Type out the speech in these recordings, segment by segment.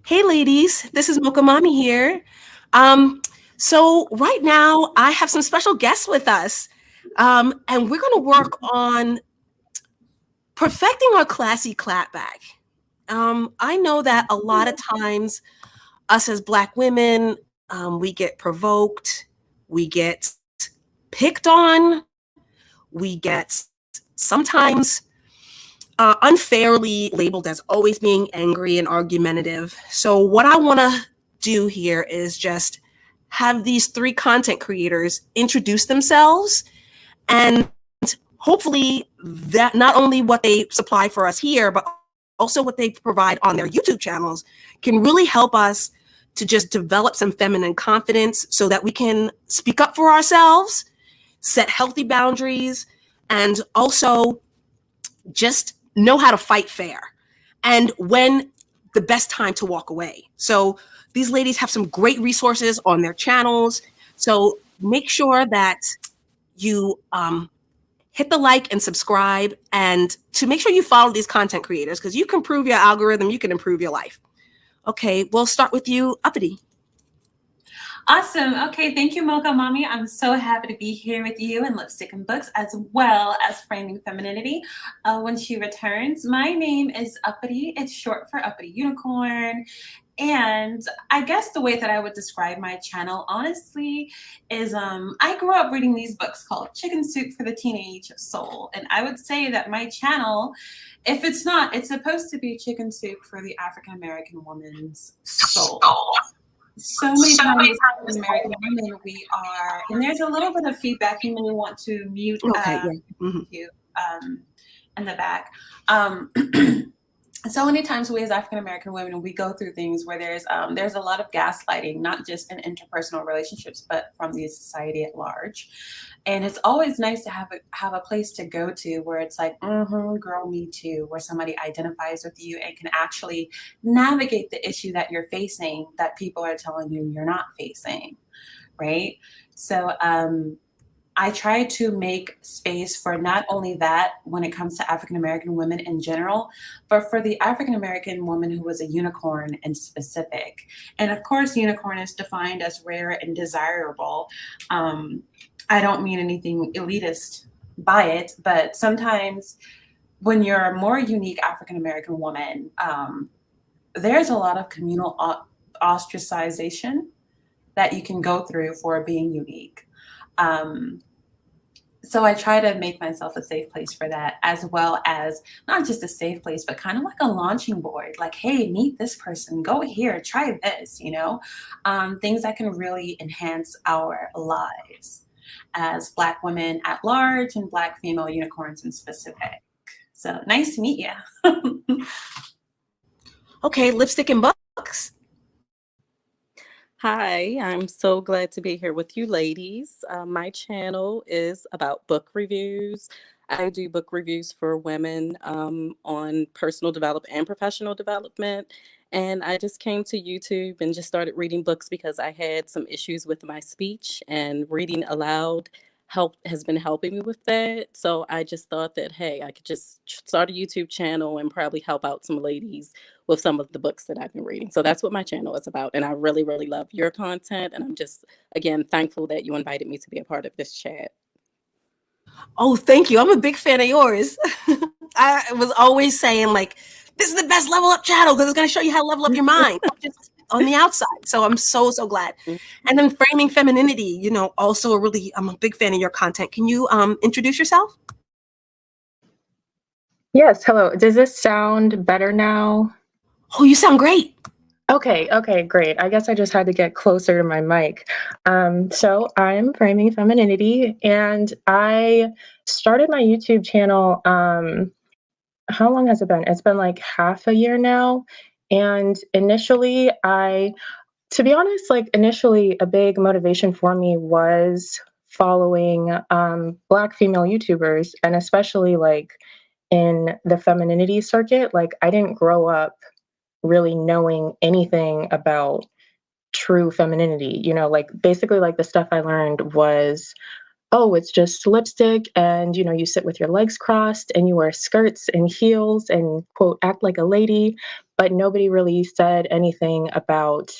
Hey, ladies, this is Mocha Mommy here. Um, so right now I have some special guests with us, and we're going to work on perfecting our classy clapback. I know that a lot of times us as Black women, we get provoked, we get picked on, we get sometimes unfairly labeled as always being angry and argumentative. So, what I want to do here is just have these three content creators introduce themselves and hopefully that not only what they supply for us here, but also what they provide on their YouTube channels can really help us to just develop some feminine confidence so that we can speak up for ourselves, set healthy boundaries, and also just know how to fight fair and when the best time to walk away. So these ladies have some great resources on their channels. So make sure that you hit the like and subscribe and to make sure you follow these content creators because you can improve your algorithm, you can improve your life. Okay, we'll start with you, Uppity. Awesome. Okay, thank you, Mocha Mommy. I'm so happy to be here with you in Lipstick and Books, as well as Framing Femininity when she returns. My name is Uppity. It's short for Uppity Unicorn. And I guess the way that I would describe my channel, honestly, is I grew up reading these books called Chicken Soup for the Teenage Soul. And I would say that my channel, if it's not, it's supposed to be Chicken Soup for the African American woman's soul. So many times as American women, we are, and there's a little bit of feedback. You may want to mute you in the back. So many times we as African American women, we go through things where there's a lot of gaslighting, not just in interpersonal relationships, but from the society at large. And it's always nice to have a place to go to where it's like, girl, me too, where somebody identifies with you and can actually navigate the issue that you're facing that people are telling you you're not facing, right? So I try to make space for not only that when it comes to African American women in general, but for the African American woman who was a unicorn in specific. And of course, unicorn is defined as rare and desirable. I don't mean anything elitist by it, but sometimes when you're a more unique African American woman, there's a lot of communal ostracization that you can go through for being unique. So I try to make myself a safe place for that, as well as not just a safe place, but kind of like a launching board. Like, hey, meet this person, go here, try this, things that can really enhance our lives as Black women at large and Black female unicorns in specific. So nice to meet you. Okay, Lipstick and Books. Hi, I'm so glad to be here with you ladies. My channel is about book reviews. I do book reviews for women on personal development and professional development. And I just came to YouTube and just started reading books because I had some issues with my speech, and reading aloud has been helping me with that. So I just thought that, hey, I could just start a YouTube channel and probably help out some ladies with some of the books that I've been reading. So that's what my channel is about. And I really, really love your content. And I'm just, again, thankful that you invited me to be a part of this chat. Oh, thank you. I'm a big fan of yours. I was always saying, like, this is the best level up channel because it's going to show you how to level up your mind, not just on the outside. So I'm so glad. And then Framing Femininity, also I'm a big fan of your content. Can you introduce yourself? Yes, hello. Does this sound better now? Oh, you sound great. Okay, great. I guess I just had to get closer to my mic. So I'm Framing Femininity, and I started my YouTube channel, how long has it been? It's been like half a year now. And initially, to be honest, initially a big motivation for me was following Black female YouTubers, and especially in the femininity circuit. I didn't grow up really knowing anything about true femininity. Basically the stuff I learned was, oh, it's just lipstick and, you sit with your legs crossed and you wear skirts and heels and, quote, act like a lady. but nobody really said anything about,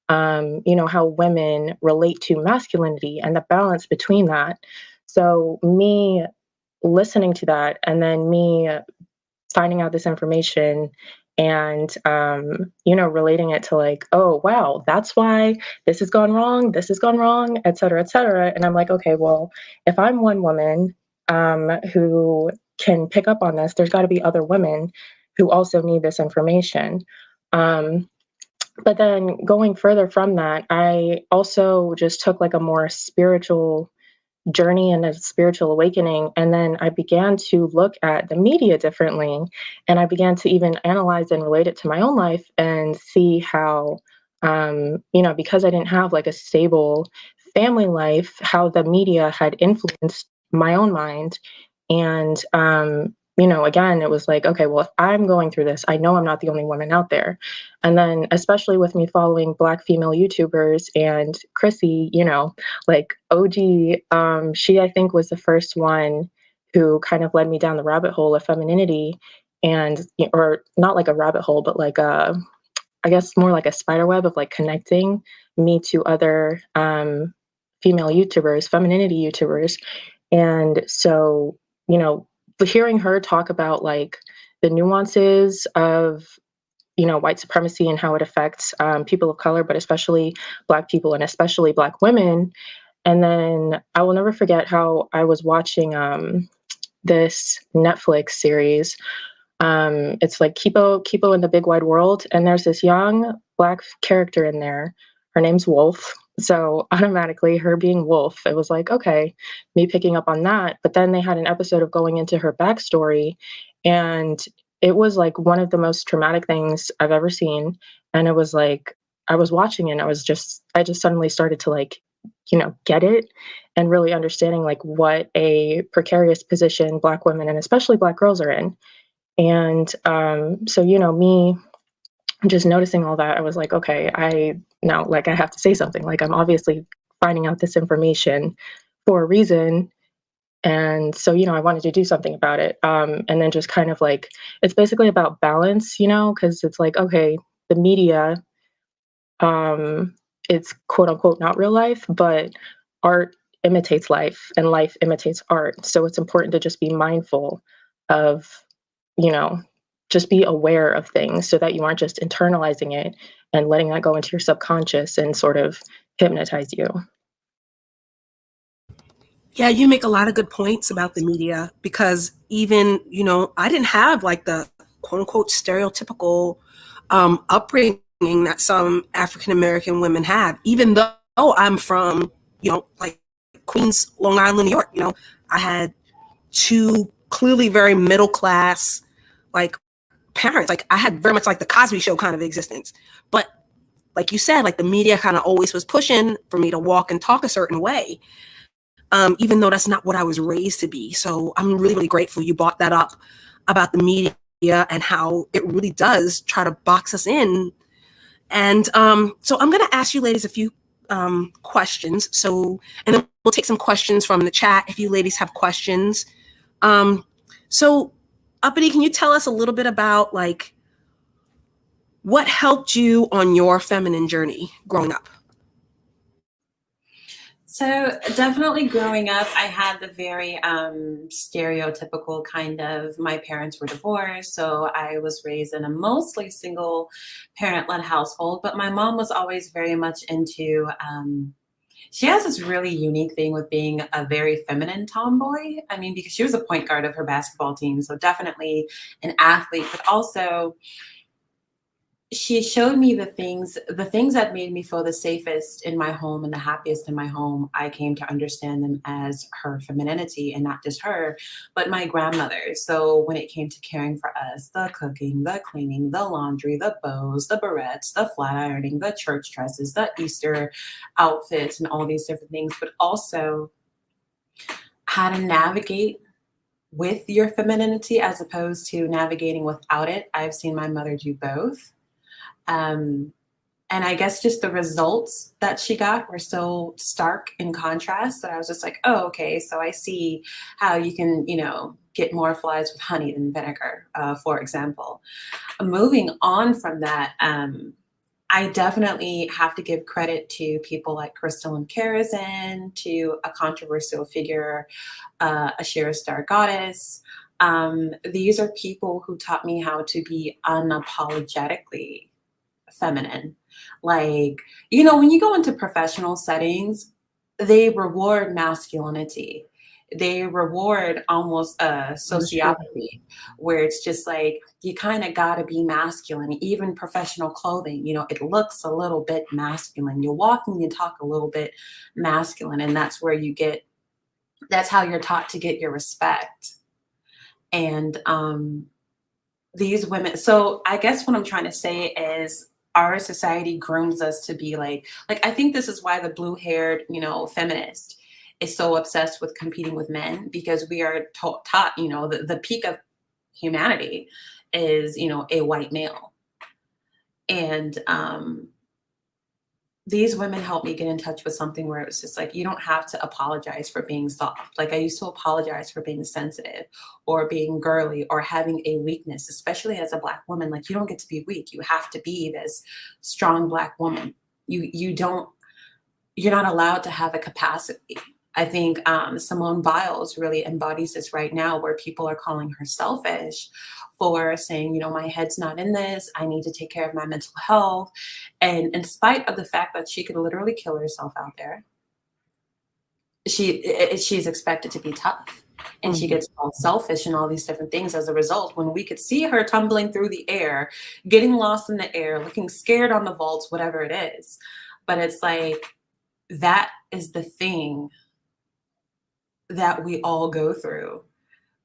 how women relate to masculinity and the balance between that. So me listening to that and then me finding out this information and relating it to like, oh wow, that's why this has gone wrong, this has gone wrong, et cetera, et cetera. And I'm like, okay, well, if I'm one woman who can pick up on this, there's got to be other women who also need this information. But then going further from that, I also just took like a more spiritual journey and a spiritual awakening. And then I began to look at the media differently. And I began to even analyze and relate it to my own life and see how, because I didn't have like a stable family life, how the media had influenced my own mind. And, again, it was like, okay, well, if I'm going through this, I know I'm not the only woman out there. And then, especially with me following Black female YouTubers and Chrissy, like OG, she I think was the first one who kind of led me down the rabbit hole of femininity, and or not like a rabbit hole, but like I guess more like a spider web of like connecting me to other female YouTubers, femininity YouTubers, and so hearing her talk about like the nuances of white supremacy and how it affects people of color, but especially Black people and especially Black women. And then I will never forget how I was watching this Netflix series. It's like Kipo in the Big Wide World. And there's this young Black character in there. Her name's Wolf. So automatically her being Wolf, it was like, okay, me picking up on that. But then they had an episode of going into her backstory. And it was like one of the most traumatic things I've ever seen. And it was like, I was watching it and I just suddenly started to like, get it and really understanding like what a precarious position Black women and especially Black girls are in. And so, me just noticing all that, I was like, okay, I have to say something. Like, I'm obviously finding out this information for a reason. And so, I wanted to do something about it. And then just kind of like, it's basically about balance, because it's like, okay, the media, it's quote unquote not real life, but art imitates life and life imitates art. So it's important to just be mindful of, you know, just be aware of things so that you aren't just internalizing it and letting that go into your subconscious and sort of hypnotize you. Yeah, you make a lot of good points about the media because even, I didn't have like the quote unquote stereotypical upbringing that some African American women have, even though I'm from, like Queens, Long Island, New York. I had two clearly very middle class, like parents. Like I had very much like the Cosby Show kind of existence. But like you said, like the media kind of always was pushing for me to walk and talk a certain way. Even though that's not what I was raised to be. So I'm really, really grateful you brought that up about the media and how it really does try to box us in. And so I'm going to ask you ladies a few questions. And then we'll take some questions from the chat if you ladies have questions. So Uppity, can you tell us a little bit about like what helped you on your feminine journey growing up? So definitely growing up, I had the very stereotypical kind of, my parents were divorced, so I was raised in a mostly single parent-led household, but my mom was always very much into, she has this really unique thing with being a very feminine tomboy. I mean, because she was a point guard of her basketball team, so definitely an athlete, but also she showed me the things that made me feel the safest in my home and the happiest in my home. I came to understand them as her femininity, and not just her, but my grandmother. So when it came to caring for us, the cooking, the cleaning, the laundry, the bows, the barrettes, the flat ironing, the church dresses, the Easter outfits, and all these different things, but also how to navigate with your femininity as opposed to navigating without it. I've seen my mother do both. And I guess just the results that she got were so stark in contrast that I was just like, oh, okay, so I see how you can, get more flies with honey than vinegar, for example. Moving on from that, I definitely have to give credit to people like Crystal and Karazin, to a controversial figure, a Shira Star Goddess. These are people who taught me how to be unapologetically feminine. Like, you know, when you go into professional settings, they reward masculinity. They reward almost sociopathy, where it's just like, you kind of got to be masculine. Even professional clothing, you know, it looks a little bit masculine. You walk and you talk a little bit masculine, and that's where you get, that's how you're taught to get your respect. And these women, so I guess what I'm trying to say is, our society grooms us to be like I think this is why the blue-haired, you know, feminist is so obsessed with competing with men, because we are taught, you know, the peak of humanity is, you know, a white male. And these women helped me get in touch with something where it was just like, you don't have to apologize for being soft. Like, I used to apologize for being sensitive or being girly or having a weakness, especially as a Black woman. Like, you don't get to be weak. You have to be this strong Black woman. You're not allowed to have a capacity. I think Simone Biles really embodies this right now, where people are calling her selfish for saying, you know, my head's not in this. I need to take care of my mental health. And in spite of the fact that she could literally kill herself out there, she's expected to be tough. And she gets called selfish and all these different things as a result, when we could see her tumbling through the air, getting lost in the air, looking scared on the vaults, whatever it is. But it's like, that is the thing that we all go through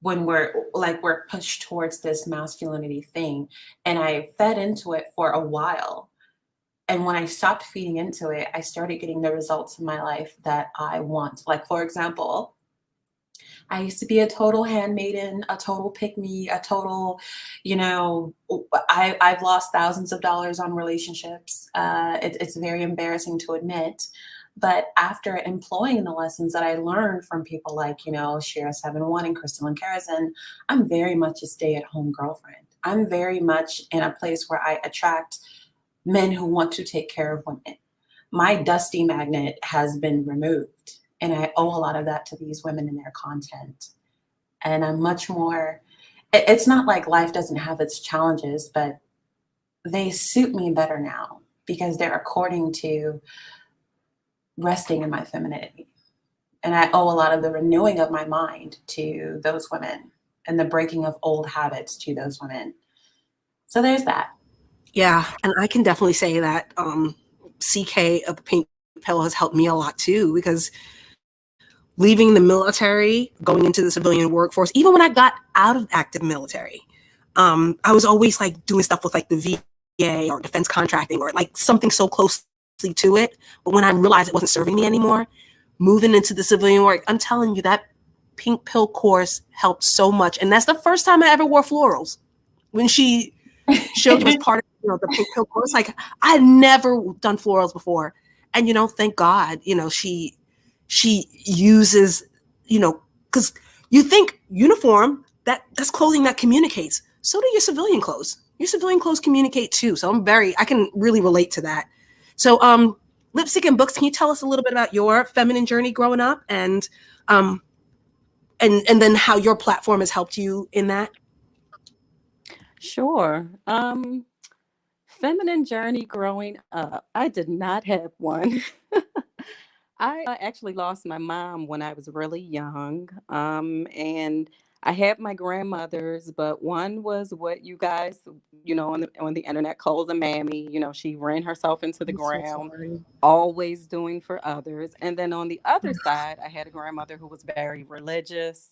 when we're pushed towards this masculinity thing. And I fed into it for a while. And when I stopped feeding into it, I started getting the results in my life that I want. Like, for example, I used to be a total handmaiden, a total pick-me, a total, you know, I've lost thousands of dollars on relationships. It's very embarrassing to admit. But after employing the lessons that I learned from people like, you know, Shira 71 and Crystal and Karazin, I'm very much a stay-at-home girlfriend. I'm very much in a place where I attract men who want to take care of women. My dusty magnet has been removed, and I owe a lot of that to these women and their content. And I'm much more, it's not like life doesn't have its challenges, but they suit me better now because they're according to resting in my femininity. And I owe a lot of the renewing of my mind to those women and the breaking of old habits to those women. So there's that. Yeah, and I can definitely say that CK of the Pink Pill has helped me a lot too, because leaving the military, going into the civilian workforce, even when I got out of active military, I was always like doing stuff with like the VA or defense contracting or like something so closely to it. But when I realized it wasn't serving me anymore, moving into the civilian work, I'm telling you, that Pink Pill course helped so much. And that's the first time I ever wore florals. When she showed was part of, you know, the Pink Pill course, like, I had never done florals before. And, you know, thank God, you know, she uses, you know, because you think uniform, that's clothing that communicates. So do your civilian clothes. Your civilian clothes communicate too. So I can really relate to that. So Lipstick and Books, can you tell us a little bit about your feminine journey growing up, and then how your platform has helped you in that? Sure. Feminine journey growing up. I did not have one. I actually lost my mom when I was really young. And I had my grandmothers, but one was what you guys, you know, on the internet calls a mammy. You know, she ran herself into the I'm so ground, sorry. always doing for others. And then on the other side, I had a grandmother who was very religious,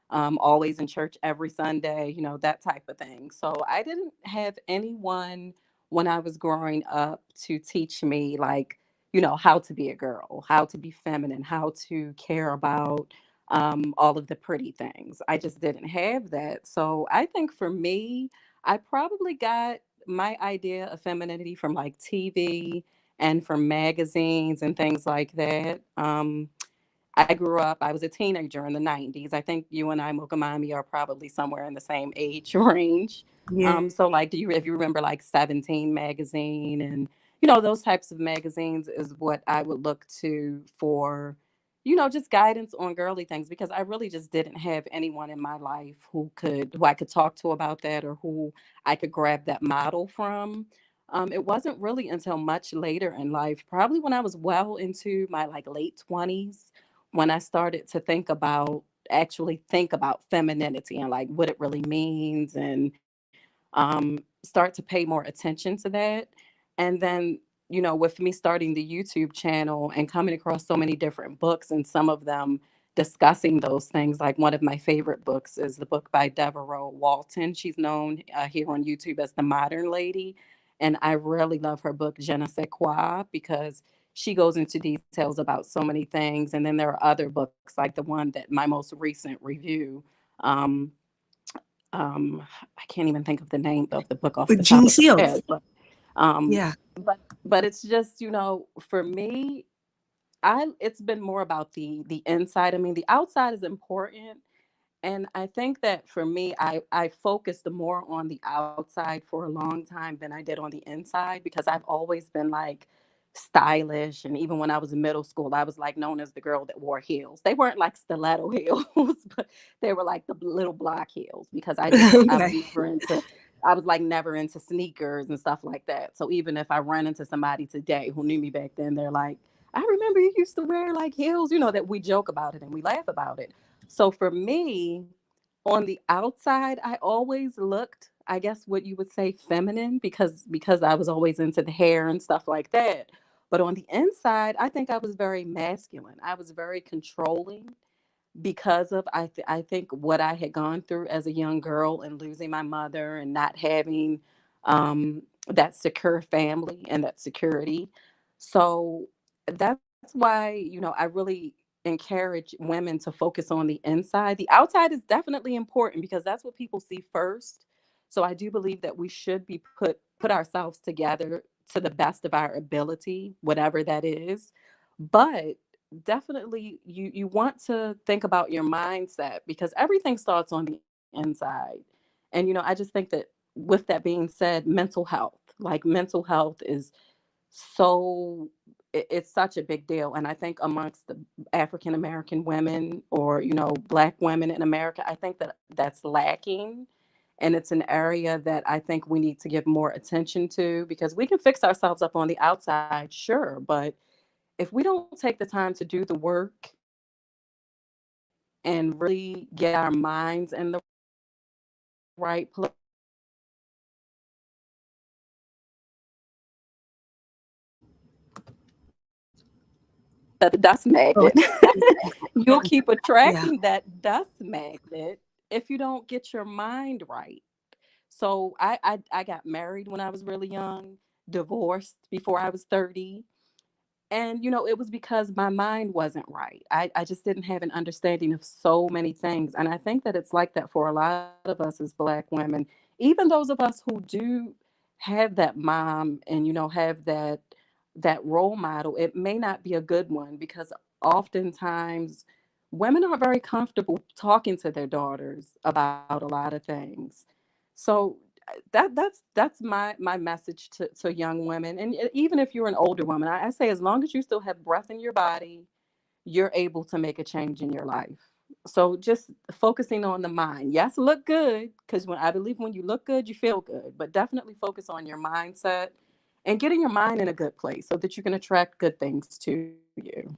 always in church every Sunday, you know, that type of thing. So I didn't have anyone when I was growing up to teach me, like, you know, how to be a girl, how to be feminine, how to care about all of the pretty things. I just didn't have that. So I think for me, I probably got my idea of femininity from like TV and from magazines and things like that. I grew up, I was a teenager in the 90s. I think you and I, Mokamami, are probably somewhere in the same age range. Yeah. So like, if you remember like 17 magazine and, those types of magazines is what I would look to for, just guidance on girly things, because I really just didn't have anyone in my life who I could talk to about that, or who I could grab that model from. It wasn't really until much later in life, probably when I was well into my like late 20s, when I started to actually think about femininity and like what it really means, and start to pay more attention to that. And then, with me starting the YouTube channel and coming across so many different books, and some of them discussing those things, like one of my favorite books is the book by Devereux Walton. She's known here on YouTube as the Modern Lady. And I really love her book, Je ne sais quoi, because she goes into details about so many things. And then there are other books, like the one that my most recent review, um, I can't even think of the name of the book off With the top Jeannie of my Seals. head, but Yeah. but it's just, for me, it's been more about the inside. I mean, the outside is important, and I think that for me, I focused more on the outside for a long time than I did on the inside, because I've always been like stylish. And even when I was in middle school, I was like known as the girl that wore heels. They weren't like stiletto heels, but they were like the little block heels, because Okay. I was like never into sneakers and stuff like that. So even if I run into somebody today who knew me back then, they're like, I remember you used to wear like heels, that we joke about it and we laugh about it. So for me, on the outside, I always looked, I guess what you would say, feminine, because I was always into the hair and stuff like that. But on the inside, I think I was very masculine. I was very controlling, because of I think what I had gone through as a young girl, and losing my mother, and not having that secure family and that security. So that's why, I really encourage women to focus on the inside. The outside is definitely important, because that's what people see first. So I do believe that we should be put ourselves together to the best of our ability, whatever that is. But definitely, you want to think about your mindset, because everything starts on the inside. And I just think that, with that being said, mental health is so it's such a big deal. And I think amongst the African American women, or Black women in America, I think that that's lacking. And it's an area that I think we need to give more attention to, because we can fix ourselves up on the outside, sure, but if we don't take the time to do the work and really get our minds in the right place, the dust Oh, magnet, you'll keep yeah. attracting that dust magnet if you don't get your mind right. So I got married when I was really young, divorced before I was 30. And, it was because my mind wasn't right. I just didn't have an understanding of so many things. And I think that it's like that for a lot of us as Black women, even those of us who do have that mom and, have that role model. It may not be a good one, because oftentimes women aren't very comfortable talking to their daughters about a lot of things. So that's my message to young women. And even if you're an older woman, I say, as long as you still have breath in your body, you're able to make a change in your life. So just focusing on the mind. Yes, look good, because I believe when you look good, you feel good. But definitely focus on your mindset and getting your mind in a good place, so that you can attract good things to you.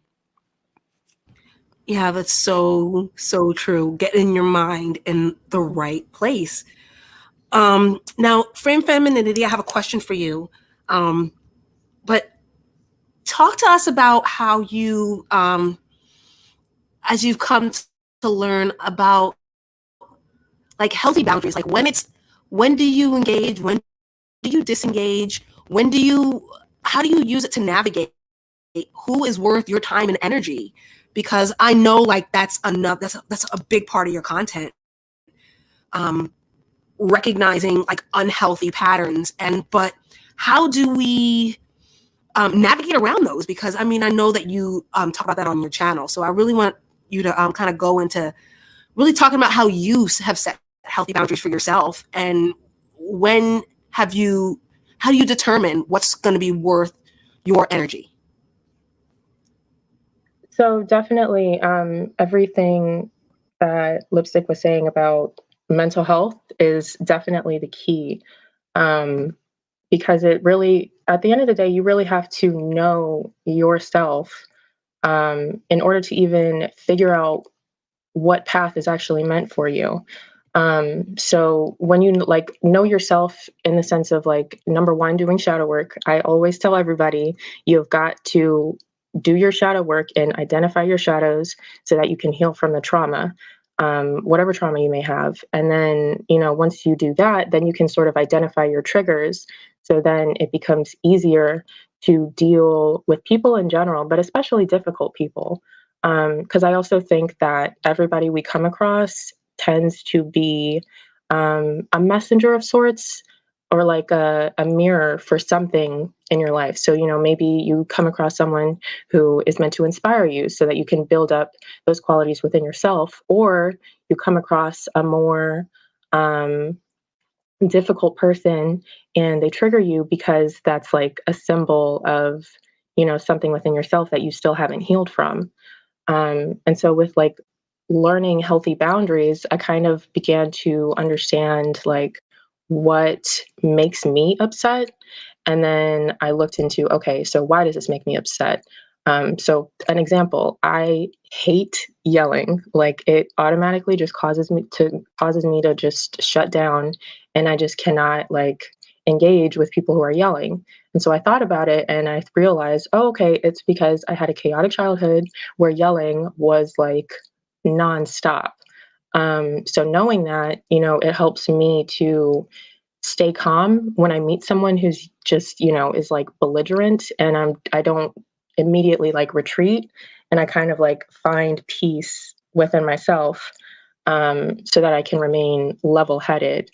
Yeah, that's so, so true. Getting your mind in the right place. Now, frame femininity, I have a question for you. But talk to us about how you, as you've come to learn about like healthy boundaries, like when do you engage? When do you disengage? How do you use it to navigate who is worth your time and energy? Because I know like that's a big part of your content. Um, Recognizing like unhealthy patterns, but how do we navigate around those? Because I mean, I know that you talk about that on your channel. So I really want you to kind of go into really talking about how you have set healthy boundaries for yourself, and when have you, how do you determine what's going to be worth your energy? So definitely, everything that Lipstick was saying about mental health is definitely the key, because it really, at the end of the day, you really have to know yourself, in order to even figure out what path is actually meant for you. So when you like know yourself in the sense of like, number one, doing shadow work, I always tell everybody you've got to do your shadow work and identify your shadows so that you can heal from the trauma, whatever trauma you may have. And then, once you do that, then you can sort of identify your triggers. So then it becomes easier to deal with people in general, but especially difficult people. Because I also think that everybody we come across tends to be a messenger of sorts, or like a mirror for something in your life. So, maybe you come across someone who is meant to inspire you so that you can build up those qualities within yourself, or you come across a more difficult person and they trigger you because that's like a symbol of, something within yourself that you still haven't healed from. And so with like learning healthy boundaries, I kind of began to understand like what makes me upset. And then I looked into, okay, so why does this make me upset? So an example, I hate yelling. Like it automatically just causes me to just shut down, and I just cannot like engage with people who are yelling. And so I thought about it and I realized, oh, okay, it's because I had a chaotic childhood where yelling was like nonstop. So knowing that, it helps me to stay calm when I meet someone who's just, is like belligerent, and I don't immediately like retreat, and I kind of like find peace within myself, so that I can remain level-headed.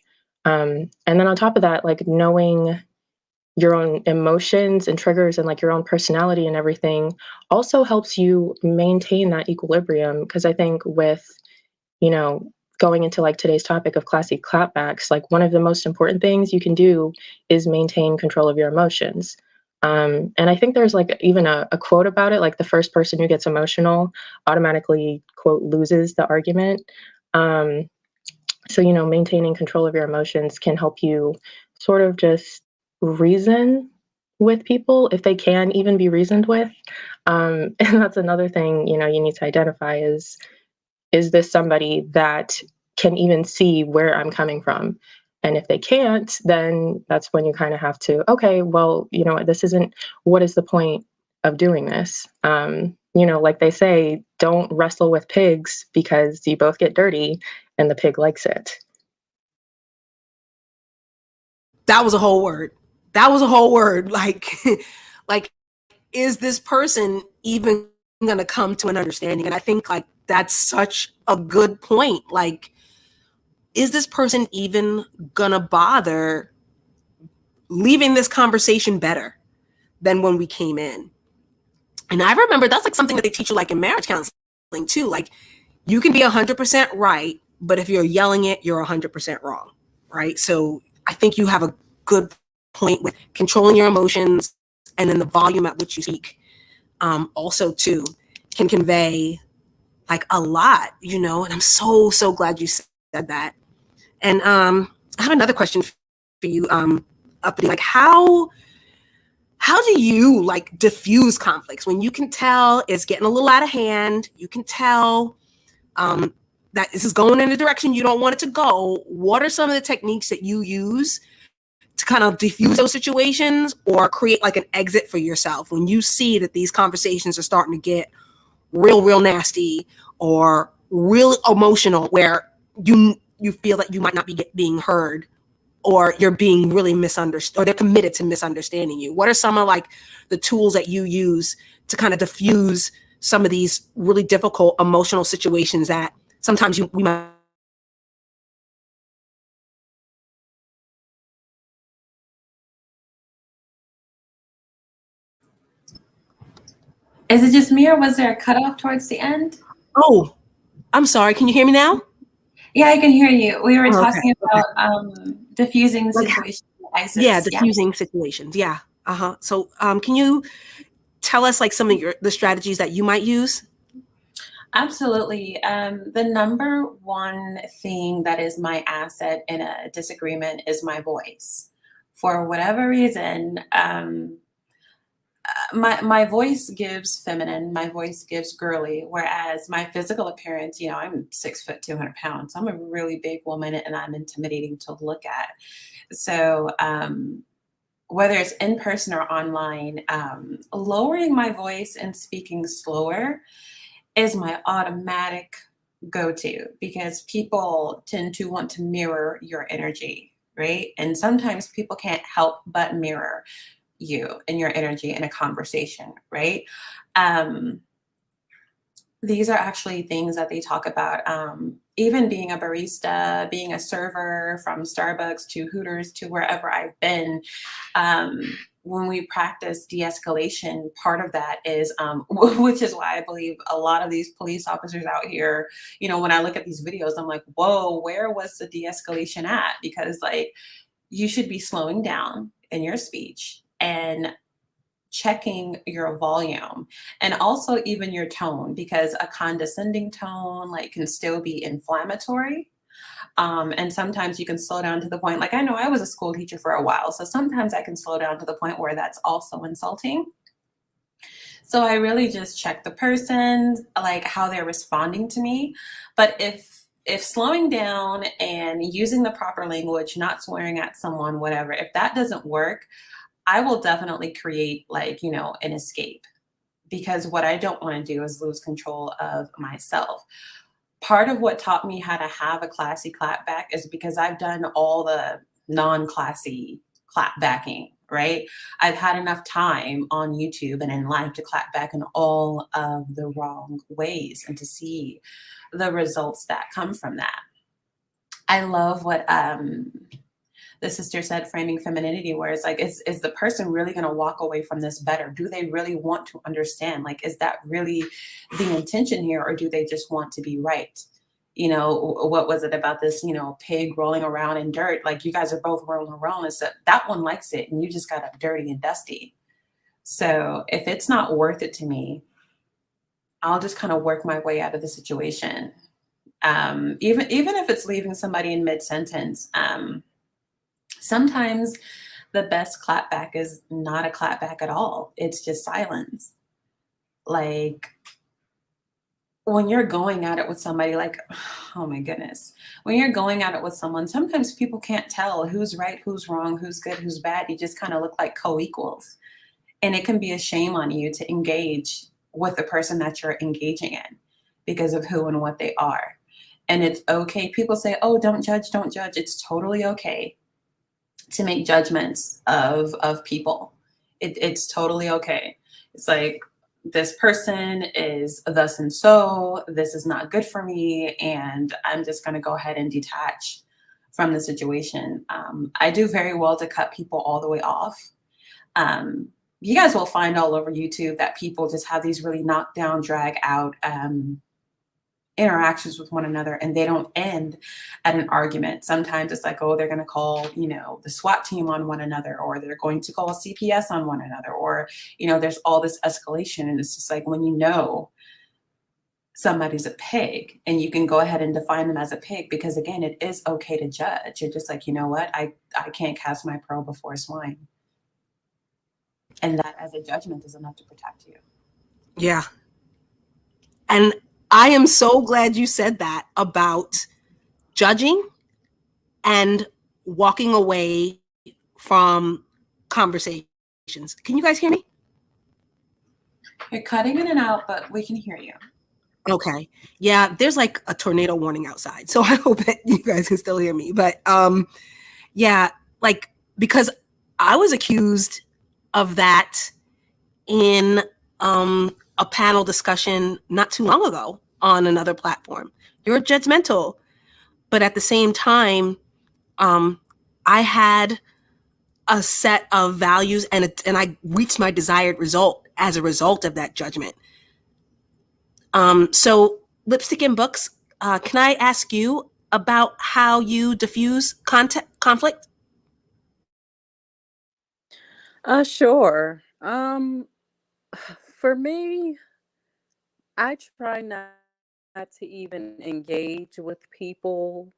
And then on top of that, like knowing your own emotions and triggers and like your own personality and everything also helps you maintain that equilibrium. Because I think with, you know, going into like today's topic of classy clapbacks, like one of the most important things you can do is maintain control of your emotions. And I think there's like even a quote about it, like the first person who gets emotional automatically, quote, loses the argument. Um, so, maintaining control of your emotions can help you sort of just reason with people if they can even be reasoned with. And that's another thing, you need to identify is this somebody that can even see where I'm coming from? And if they can't, then that's when you kind of have to, okay, well, this isn't, what is the point of doing this? Like they say, don't wrestle with pigs because you both get dirty and the pig likes it. That was a whole word. That was a whole word. Like, like, is this person even going to come to an understanding? And I think like that's such a good point. Like, is this person even going to bother leaving this conversation better than when we came in? And I remember that's like something that they teach you like in marriage counseling too. Like, you can be 100% right, but if you're yelling it, you're 100% wrong, right? So I think you have a good point with controlling your emotions, and then the volume at which you speak also too can convey like a lot, and I'm so glad you said that. And I have another question for you, Uppity. Like, how do you like diffuse conflicts when you can tell it's getting a little out of hand? You can tell that this is going in a direction you don't want it to go. What are some of the techniques that you use to kind of diffuse those situations or create like an exit for yourself when you see that these conversations are starting to get real nasty or real emotional, where you feel that you might not be being heard, or you're being really misunderstood, or they're committed to misunderstanding you? What are some of like the tools that you use to kind of diffuse some of these really difficult emotional situations that sometimes we might? Is it just me or was there a cutoff towards the end? Oh, I'm sorry. Can you hear me now? Yeah, I can hear you. We were Oh, okay. talking about diffusing Like, situations with yeah, ISIS. Yeah. diffusing situations. Yeah. So, can you tell us like some of the strategies that you might use? Absolutely. The number one thing that is my asset in a disagreement is my voice. For whatever reason, my voice gives feminine, my voice gives girly, whereas my physical appearance, I'm 6 foot 200 pounds. I'm a really big woman and I'm intimidating to look at. So whether it's in person or online, lowering my voice and speaking slower is my automatic go-to because people tend to want to mirror your energy, right? And sometimes people can't help but mirror you and your energy in a conversation, right? Um, these are actually things that they talk about. Even being a barista, being a server from Starbucks to Hooters to wherever I've been, when we practice de-escalation, part of that is, which is why I believe a lot of these police officers out here, when I look at these videos, I'm like, whoa, where was the de-escalation at? Because like, you should be slowing down in your speech and checking your volume and also even your tone, because a condescending tone like can still be inflammatory. And sometimes you can slow down to the point, like I know I was a school teacher for a while, so sometimes I can slow down to the point where that's also insulting. So I really just check the person, like how they're responding to me. But if slowing down and using the proper language, not swearing at someone, whatever, if that doesn't work, I will definitely create like, an escape, because what I don't want to do is lose control of myself. Part of what taught me how to have a classy clapback is because I've done all the non-classy clapbacking, right? I've had enough time on YouTube and in life to clap back in all of the wrong ways and to see the results that come from that. I love what the sister said, framing femininity, where it's like, is the person really going to walk away from this better? Do they really want to understand? Like, is that really the intention here, or do they just want to be right? What was it about this, pig rolling around in dirt? Like, you guys are both rolling around, except that one likes it and you just got up dirty and dusty. So if it's not worth it to me, I'll just kind of work my way out of the situation. Even if it's leaving somebody in mid-sentence, sometimes the best clapback is not a clapback at all. It's just silence. Like when you're going at it with somebody, like, oh my goodness, when you're going at it with someone, sometimes people can't tell who's right, who's wrong, who's good, who's bad. You just kind of look like co-equals. And it can be a shame on you to engage with the person that you're engaging in because of who and what they are. And it's okay. People say, oh, don't judge, don't judge. It's totally okay to make judgments of people. It's totally okay. It's like, this person is thus and so, this is not good for me, and I'm just going to go ahead and detach from the situation. I do very well to cut people all the way off. You guys will find all over YouTube that people just have these really knockdown, drag out interactions with one another, and they don't end at an argument. Sometimes it's like, oh, they're going to call, the SWAT team on one another, or they're going to call CPS on one another, or, there's all this escalation. And it's just like, when somebody's a pig, and you can go ahead and define them as a pig, because again, it is okay to judge. You're just like, you know what? I can't cast my pearl before swine. And that as a judgment is enough to protect you. Yeah. And I am so glad you said that about judging and walking away from conversations. Can you guys hear me? You're cutting in and out, but we can hear you. Okay. Yeah, there's like a tornado warning outside, so I hope that you guys can still hear me. But yeah, like, because I was accused of that in a panel discussion not too long ago on another platform. You're judgmental, but at the same time, I had a set of values and I reached my desired result. as a result of that judgment. So Lipstick and Books, can I ask you about how you diffuse conflict? Sure. For me, I try not to even engage with people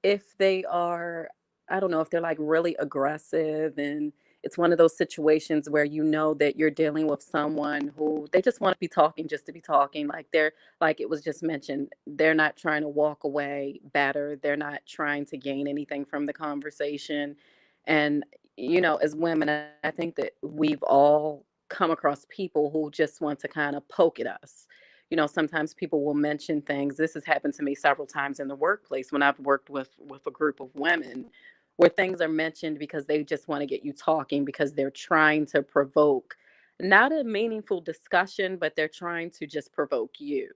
if they are, I don't know, if they're like really aggressive, and it's one of those situations where you know that you're dealing with someone who they just want to be talking just to be talking. Like they're, like it was just mentioned, they're not trying to walk away better. They're not trying to gain anything from the conversation. And, as women, I think that we've all come across people who just want to kind of poke at us. Sometimes people will mention things. This has happened to me several times in the workplace when I've worked with a group of women, where things are mentioned because they just want to get you talking, because they're trying to provoke not a meaningful discussion, but they're trying to just provoke you.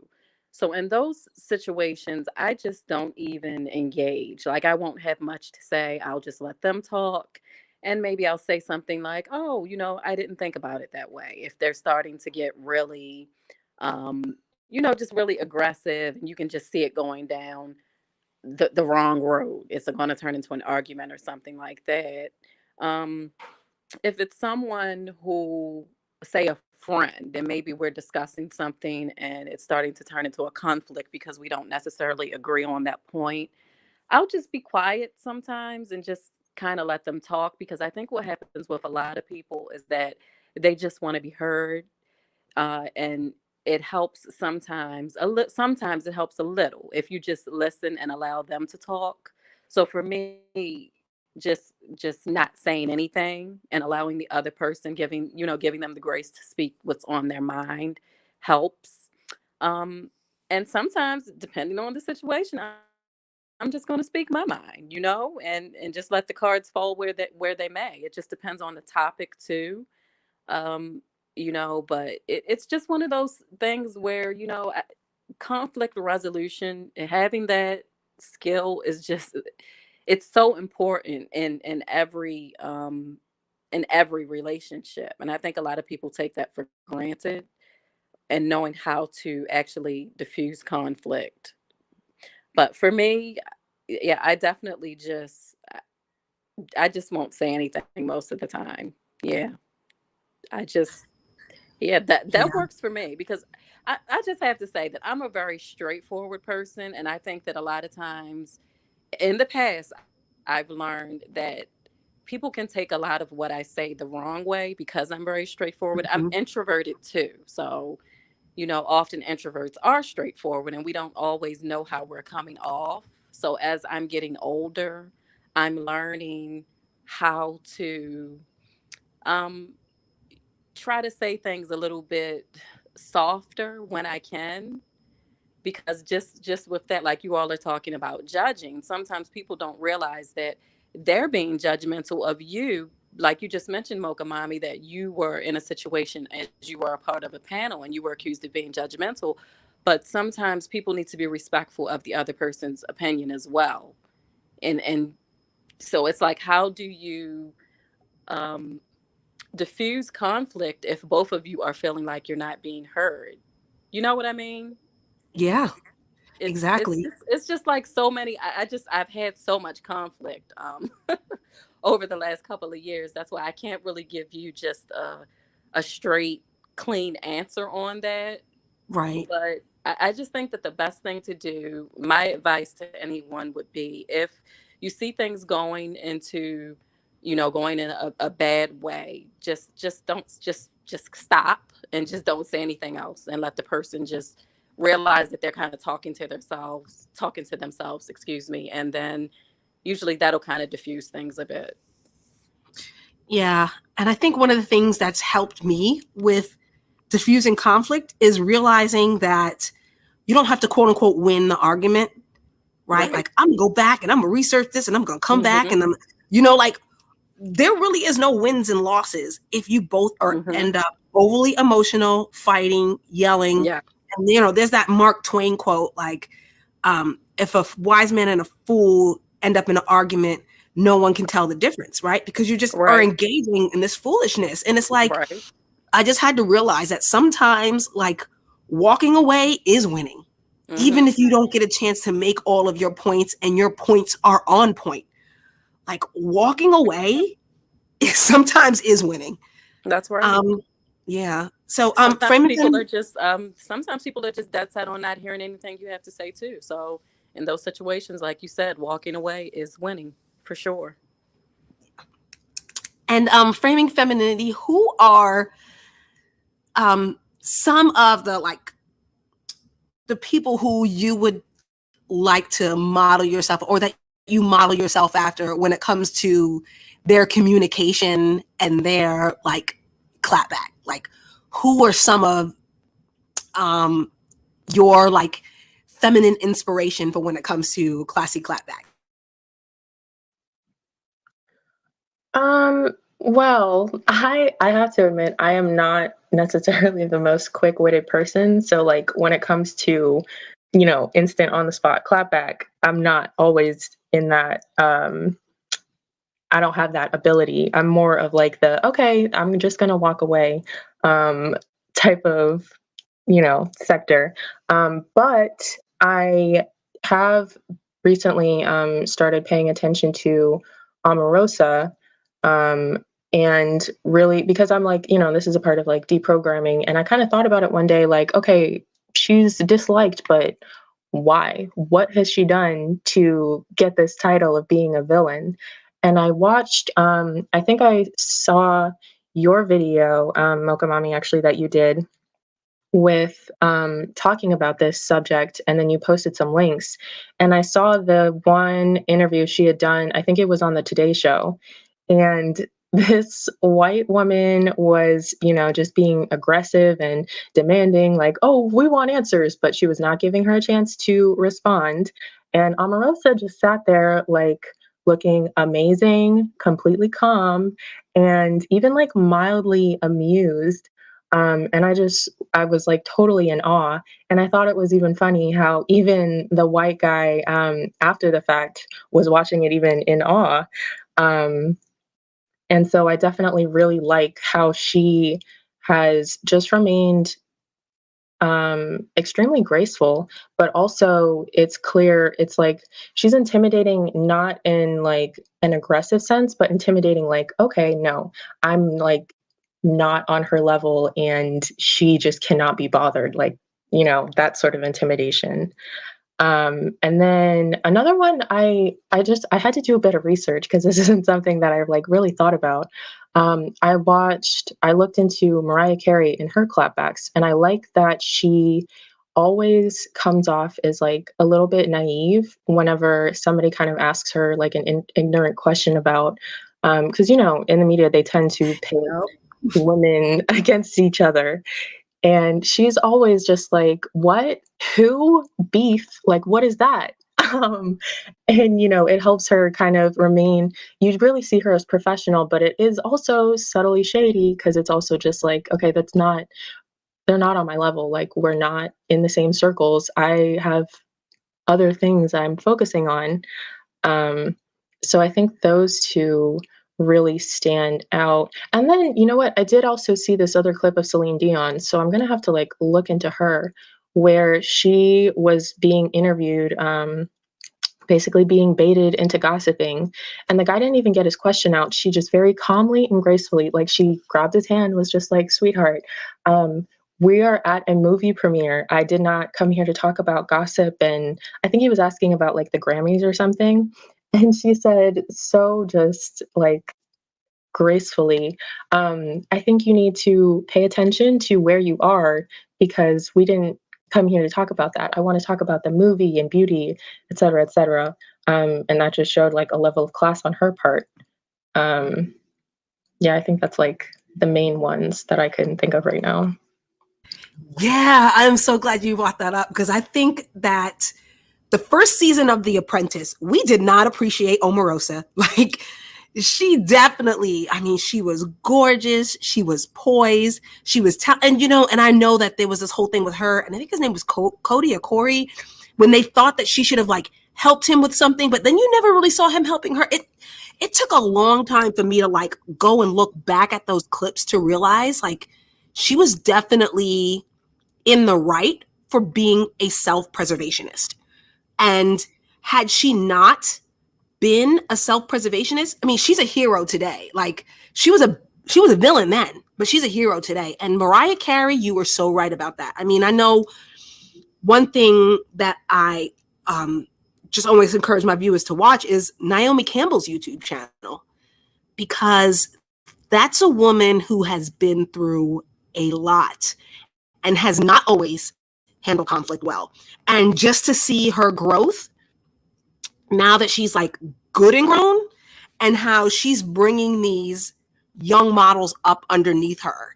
So in those situations, I just don't even engage. Like I won't have much to say. I'll just let them talk. And maybe I'll say something like, oh, I didn't think about it that way. If they're starting to get really um, just really aggressive, and you can just see it going down the wrong road. It's going to turn into an argument or something like that. Um, if it's someone who, say, a friend, and maybe we're discussing something and it's starting to turn into a conflict because we don't necessarily agree on that point, I'll just be quiet sometimes and just kind of let them talk, because I think what happens with a lot of people is that they just want to be heard, and it helps sometimes sometimes it helps a little if you just listen and allow them to talk. So for me, just not saying anything and allowing the other person, giving them the grace to speak what's on their mind, helps. And sometimes, depending on the situation, I'm just going to speak my mind, and just let the cards fall where they may. It just depends on the topic too. um but it's just one of those things where, conflict resolution, having that skill is just, it's so important in every relationship. And I think a lot of people take that for granted, and knowing how to actually diffuse conflict. But for me, yeah, I definitely I just won't say anything most of the time. Yeah. I just Yeah, that Yeah. works for me, because I just have to say that I'm a very straightforward person. And I think that a lot of times in the past, I've learned that people can take a lot of what I say the wrong way because I'm very straightforward. I'm Mhm. introverted too. So, often introverts are straightforward and we don't always know how we're coming off. So as I'm getting older, I'm learning how to um try to say things a little bit softer when I can, because just with that, like you all are talking about judging, sometimes people don't realize that they're being judgmental of you. Like you just mentioned, Mocha Mommy, that you were in a situation as you were a part of a panel and you were accused of being judgmental. But sometimes people need to be respectful of the other person's opinion as well. And so it's like, how do you um diffuse conflict if both of you are feeling like you're not being heard? You know what I mean? Yeah, It's exactly. just like so many. I've had so much conflict over the last couple of years. That's why I can't really give you just a straight, clean answer on that. Right. But I just think that the best thing to do, my advice to anyone would be, if you see things going in a bad way, just don't just stop and just don't say anything else, and let the person just realize that they're kind of talking to themselves, excuse me, and then usually that'll kind of diffuse things a bit. Yeah. And I think one of the things that's helped me with diffusing conflict is realizing that you don't have to quote unquote win the argument, right? Right. Like I'm gonna go back and I'm gonna research this and I'm gonna come back Mm-hmm. and like there really is no wins and losses if you both are Mm-hmm. end up overly emotional, fighting, yelling. Yeah. And there's that Mark Twain quote, like, if a wise man and a fool end up in an argument, no one can tell the difference, right? Because you just are Right. engaging in this foolishness. And it's like, Right. I just had to realize that sometimes like walking away is winning, even if you don't get a chance to make all of your points and your points are on point. Like walking away sometimes is winning. That's right. Yeah. So sometimes people are just dead set on not hearing anything you have to say too. So in those situations, like you said, walking away is winning for sure. And framing femininity, who are some of the people who you would like to model yourself, or that you model yourself after when it comes to their communication and their like clapback? Like, who are some of your like feminine inspiration for when it comes to classy clapback? Well, I have to admit, I am not necessarily the most quick-witted person. So like when it comes to, instant on the spot clapback, I'm not always in that I don't have that ability. I'm more of like the okay, I'm just gonna walk away type of, sector. But I have recently started paying attention to Omarosa, and really because I'm like, this is a part of like deprogramming, and I kind of thought about it one day, like, okay, she's disliked, but why? What has she done to get this title of being a villain? And I watched, I think I saw your video, Mocha Mommy, actually, that you did with talking about this subject, and then you posted some links. And I saw the one interview she had done, I think it was on the Today Show. And this white woman was, just being aggressive and demanding, like, oh, we want answers, but she was not giving her a chance to respond. And Omarosa just sat there, like, looking amazing, completely calm, and even like mildly amused. And I was like totally in awe. And I thought it was even funny how even the white guy, after the fact, was watching it even in awe. And so I definitely really like how she has just remained extremely graceful, but also it's clear, it's like she's intimidating, not in like an aggressive sense, but intimidating like, okay, no, I'm like not on her level and she just cannot be bothered, like, that sort of intimidation. And then another one, I had to do a bit of research because this isn't something that I've like really thought about. I looked into Mariah Carey and her clapbacks, and I like that she always comes off as like a little bit naive whenever somebody kind of asks her like an ignorant question about, because in the media they tend to pit women against each other. And she's always just like, what? Who? Beef? Like, what is that? Um, and, it helps her kind of remain, you really see her as professional, but it is also subtly shady because it's also just like, okay, they're not on my level. Like, we're not in the same circles. I have other things I'm focusing on. So I think those two really stand out. And then, you know what? I did also see this other clip of Celine Dion. So I'm going to have to like look into her, where she was being interviewed, basically being baited into gossiping. And the guy didn't even get his question out. She just very calmly and gracefully, like she grabbed his hand, was just like, sweetheart, we are at a movie premiere. I did not come here to talk about gossip. And I think he was asking about like the Grammys or something. And she said, so just like gracefully, I think you need to pay attention to where you are because we didn't come here to talk about that. I want to talk about the movie and beauty, et cetera, et cetera. And that just showed like a level of class on her part. Yeah, I think that's like the main ones that I can think of right now. Yeah, I'm so glad you brought that up because I think that the first season of The Apprentice, we did not appreciate Omarosa. Like, she definitely, I mean, she was gorgeous. She was poised. She was, and I know that there was this whole thing with her, and I think his name was Cody or Corey, when they thought that she should have like helped him with something, but then you never really saw him helping her. It took a long time for me to like go and look back at those clips to realize like she was definitely in the right for being a self-preservationist. And had she not been a self-preservationist, I mean, she's a hero today. Like she was a villain then, but she's a hero today. And Mariah Carey, you were so right about that. I mean, I know one thing that I just always encourage my viewers to watch is Naomi Campbell's YouTube channel, because that's a woman who has been through a lot and has not always handled conflict well. And just to see her growth now that she's like good and grown, and how she's bringing these young models up underneath her,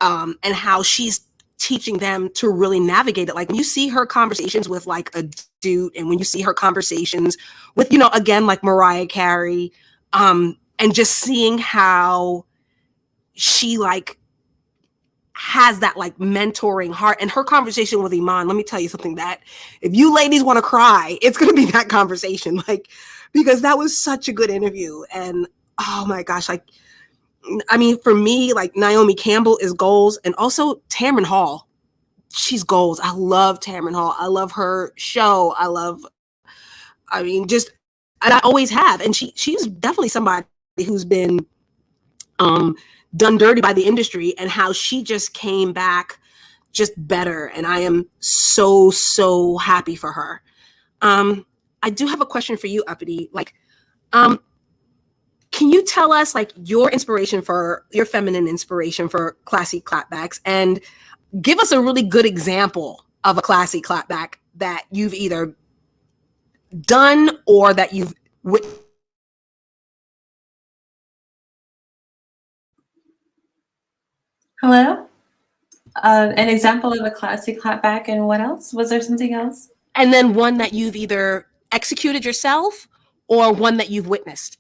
and how she's teaching them to really navigate it. Like when you see her conversations with like a dude, and when you see her conversations with, you know, again, like Mariah Carey, and just seeing how she like has that like mentoring heart, and her conversation with Iman, let me tell you something, that if you ladies want to cry, it's going to be that conversation, like, because that was such a good interview. And oh my gosh, like, I mean, for me, like Naomi Campbell is goals, and also Tamron Hall, she's goals. I love Tamron Hall. I love her show. I mean, just, and I always have. And she's definitely somebody who's been done dirty by the industry, and how she just came back just better. And I am so, so happy for her. I do have a question for you, Uppity. Like, can you tell us like your feminine inspiration for classy clapbacks, and give us a really good example of a classy clapback that you've either done or that you've witnessed? Hello? An example of a classic clapback, and what else? Was there something else? And then one that you've either executed yourself or one that you've witnessed.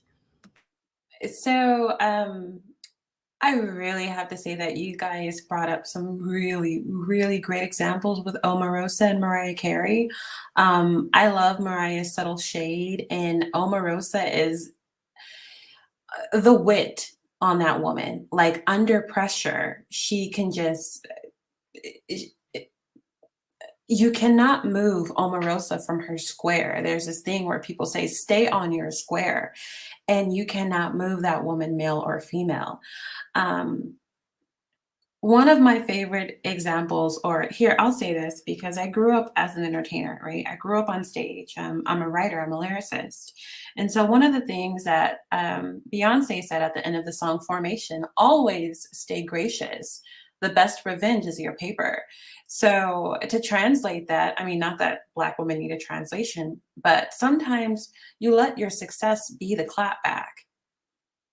So I really have to say that you guys brought up some really, really great examples with Omarosa and Mariah Carey. I love Mariah's subtle shade, and Omarosa is the wit on that woman. Like under pressure, she can just, you cannot move Omarosa from her square. There's this thing where people say, stay on your square, and you cannot move that woman, male or female. One of my favorite examples, or here, I'll say this because I grew up as an entertainer, right? I grew up on stage. I'm a writer, I'm a lyricist. And so one of the things that Beyonce said at the end of the song Formation, always stay gracious. The best revenge is your paper. So to translate that, I mean, not that Black women need a translation, but sometimes you let your success be the clapback.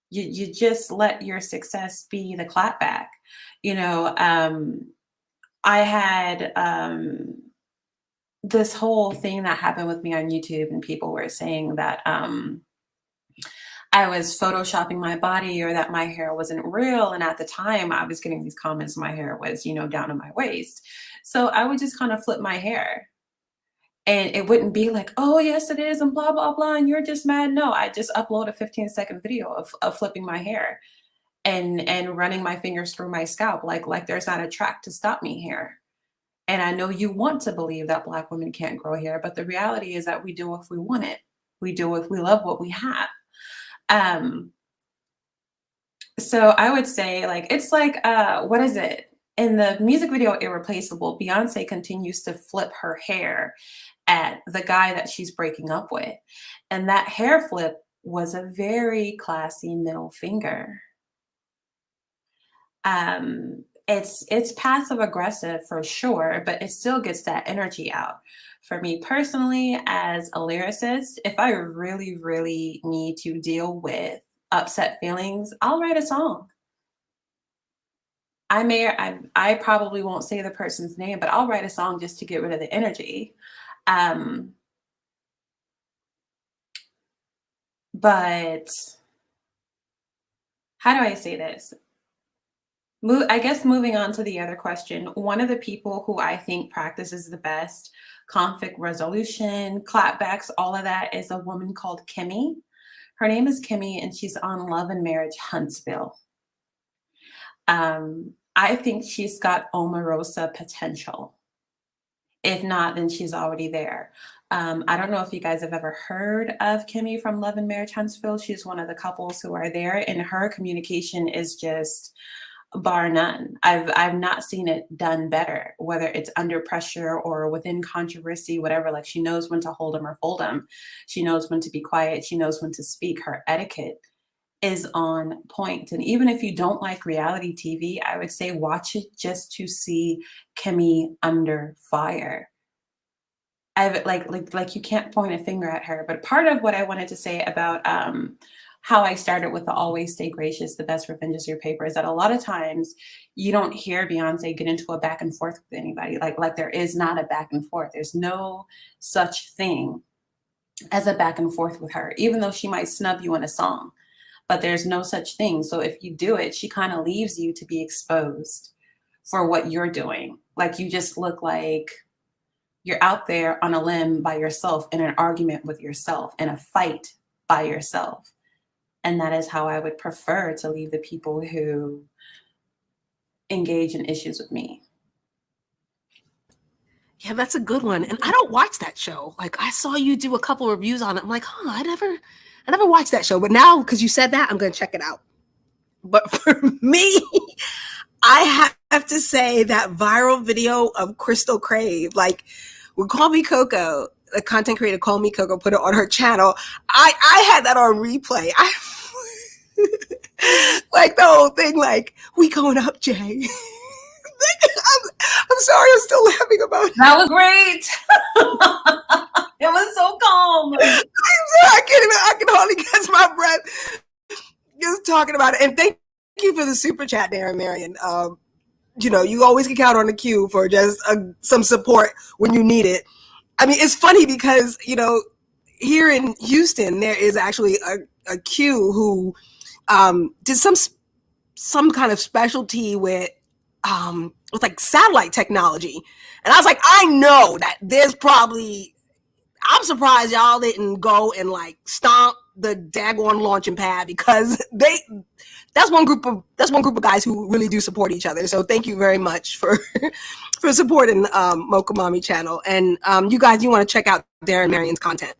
You just let your success be the clapback. You know, I had this whole thing that happened with me on YouTube, and people were saying that I was photoshopping my body, or that my hair wasn't real. And at the time I was getting these comments, my hair was, you know, down to my waist. So I would just kind of flip my hair, and it wouldn't be like, oh yes it is, and blah, blah, blah, and you're just mad. No, I just upload a 15-second video of flipping my hair and running my fingers through my scalp, like there's not a track to stop me here. And I know you want to believe that Black women can't grow hair, but the reality is that we do if we want it. We do if we love what we have. So I would say, like, it's like, what is it? In the music video Irreplaceable, Beyonce continues to flip her hair at the guy that she's breaking up with. And that hair flip was a very classy middle finger. It's passive aggressive for sure, but it still gets that energy out. For me personally, as a lyricist, if I really, really need to deal with upset feelings, I'll write a song. I probably won't say the person's name, but I'll write a song just to get rid of the energy. But how do I say this? I guess moving on to the other question, one of the people who I think practices the best conflict resolution, clapbacks, all of that, is a woman called Kimmy. Her name is Kimmy, and she's on Love and Marriage Huntsville. I think she's got Omarosa potential. If not, then she's already there. I don't know if you guys have ever heard of Kimmy from Love and Marriage Huntsville. She's one of the couples who are there, and her communication is just bar none. I've not seen it done better, whether it's under pressure or within controversy, whatever. Like, she knows when to hold them or fold them. She knows when to be quiet. She knows when to speak. Her etiquette is on point. And even if you don't like reality TV, I would say watch it just to see Kimmy under fire. I've like you can't point a finger at her. But part of what I wanted to say about how I started with the always stay gracious, the best revenge is your paper, is that a lot of times you don't hear Beyonce get into a back and forth with anybody. Like there is not a back and forth. There's no such thing as a back and forth with her, even though she might snub you in a song. But there's no such thing. So if you do it, she kind of leaves you to be exposed for what you're doing. Like, you just look like you're out there on a limb by yourself in an argument with yourself, in a fight by yourself. And that is how I would prefer to leave the people who engage in issues with me. Yeah, that's a good one. And I don't watch that show. Like, I saw you do a couple reviews on it. I'm like, I never watched that show. But now, because you said that, I'm going to check it out. But for me, I have to say that viral video of Crystal Crave, like, when Call Me Coco, the content creator Call Me Coco, put it on her channel, I had that on replay. Like, the whole thing, like, we going up, Jay. I'm sorry, I'm still laughing about it. That was great. It was so calm. I can hardly catch my breath just talking about it. And thank you for the super chat, Darren Marion. You always can count on the Q for just some support when you need it. I mean, it's funny because, here in Houston, there is actually a Q who did some kind of specialty with like satellite technology. And I was like, I know that there's probably, I'm surprised y'all didn't go and like stomp the daggone launching pad, because that's one group of guys who really do support each other. So thank you very much for supporting Mocha Mommy channel. And you guys, you want to check out Darren Marion's content.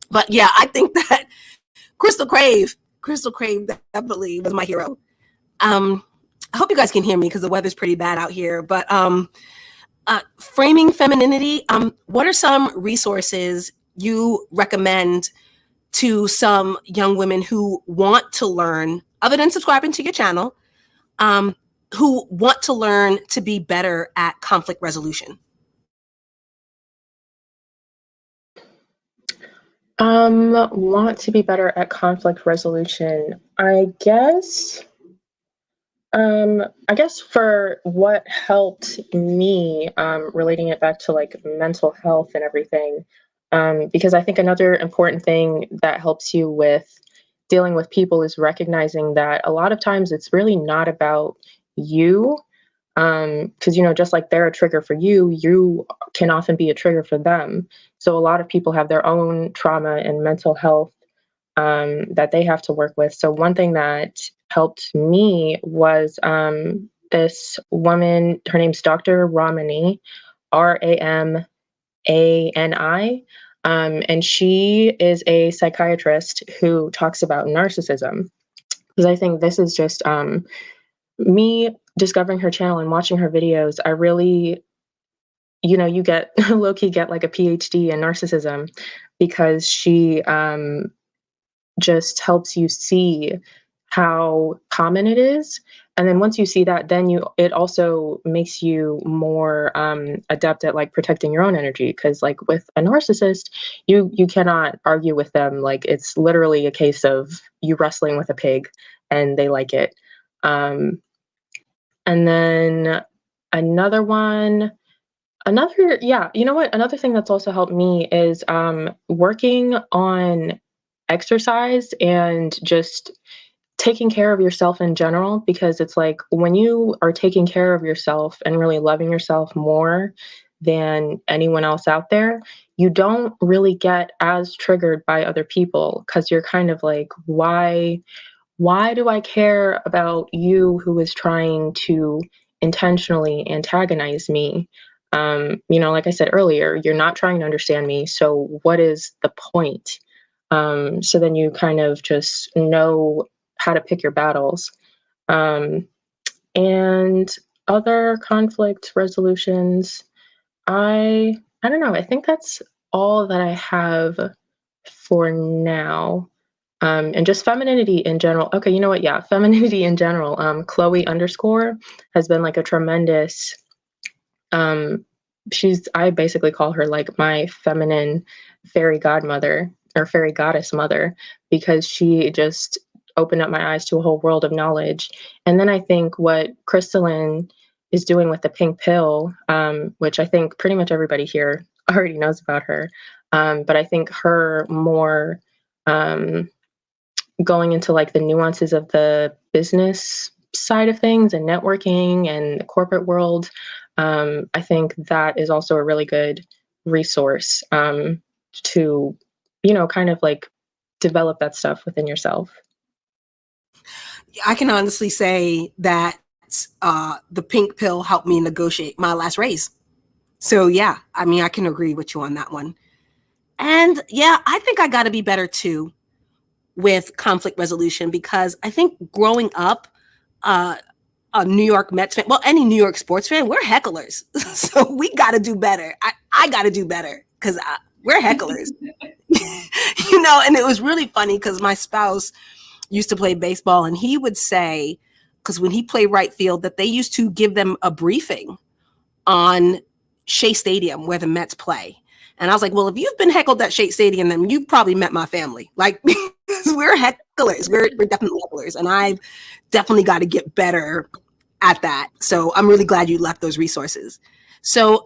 But yeah, I think that Crystal Crave definitely was my hero. I hope you guys can hear me because the weather's pretty bad out here. But framing femininity, what are some resources you recommend to some young women who want to learn, other than subscribing to your channel, who want to learn to be better at conflict resolution? Want to be better at conflict resolution. I guess for what helped me, relating it back to like mental health and everything, because I think another important thing that helps you with dealing with people is recognizing that a lot of times it's really not about you. Because, just like they're a trigger for you, you can often be a trigger for them. So a lot of people have their own trauma and mental health that they have to work with. So one thing that helped me was this woman, her name's Dr. Ramani, Ramani. And she is a psychiatrist who talks about narcissism. Because I think this is just me discovering her channel and watching her videos. I really, you get low-key get like a PhD in narcissism, because she just helps you see how common it is. And then once you see that, then it also makes you more adept at like protecting your own energy. Because like with a narcissist, you cannot argue with them. Like, it's literally a case of you wrestling with a pig and they like it. And then another thing that's also helped me is working on exercise and just taking care of yourself in general, because it's like when you are taking care of yourself and really loving yourself more than anyone else out there, you don't really get as triggered by other people, because you're kind of like, why why do I care about you who is trying to intentionally antagonize me? Like I said earlier, you're not trying to understand me. So what is the point? So then you kind of just know how to pick your battles. Um, and other conflict resolutions, I don't know. I think that's all that I have for now. And just femininity in general. Okay, you know what? Yeah, femininity in general. Chloe underscore has been like a tremendous. Um, I basically call her like my feminine fairy godmother or fairy goddess mother, because she just opened up my eyes to a whole world of knowledge. And then I think what Crystalline is doing with the pink pill, which I think pretty much everybody here already knows about her. But I think her more um, going into like the nuances of the business side of things and networking and the corporate world, I think that is also a really good resource to, kind of like develop that stuff within yourself. I can honestly say that the pink pill helped me negotiate my last raise. So yeah, I mean, I can agree with you on that one. And yeah, I think I got to be better too with conflict resolution, because I think growing up, a New York Mets fan, well, any New York sports fan, we're hecklers. So we got to do better. I got to do better because we're hecklers. And it was really funny because my spouse used to play baseball, and he would say, because when he played right field, that they used to give them a briefing on Shea Stadium where the Mets play. And I was like, well, if you've been heckled at Shea Stadium, then you've probably met my family. Like, we're hecklers. We're definitely hecklers. And I've definitely got to get better at that. So I'm really glad you left those resources. So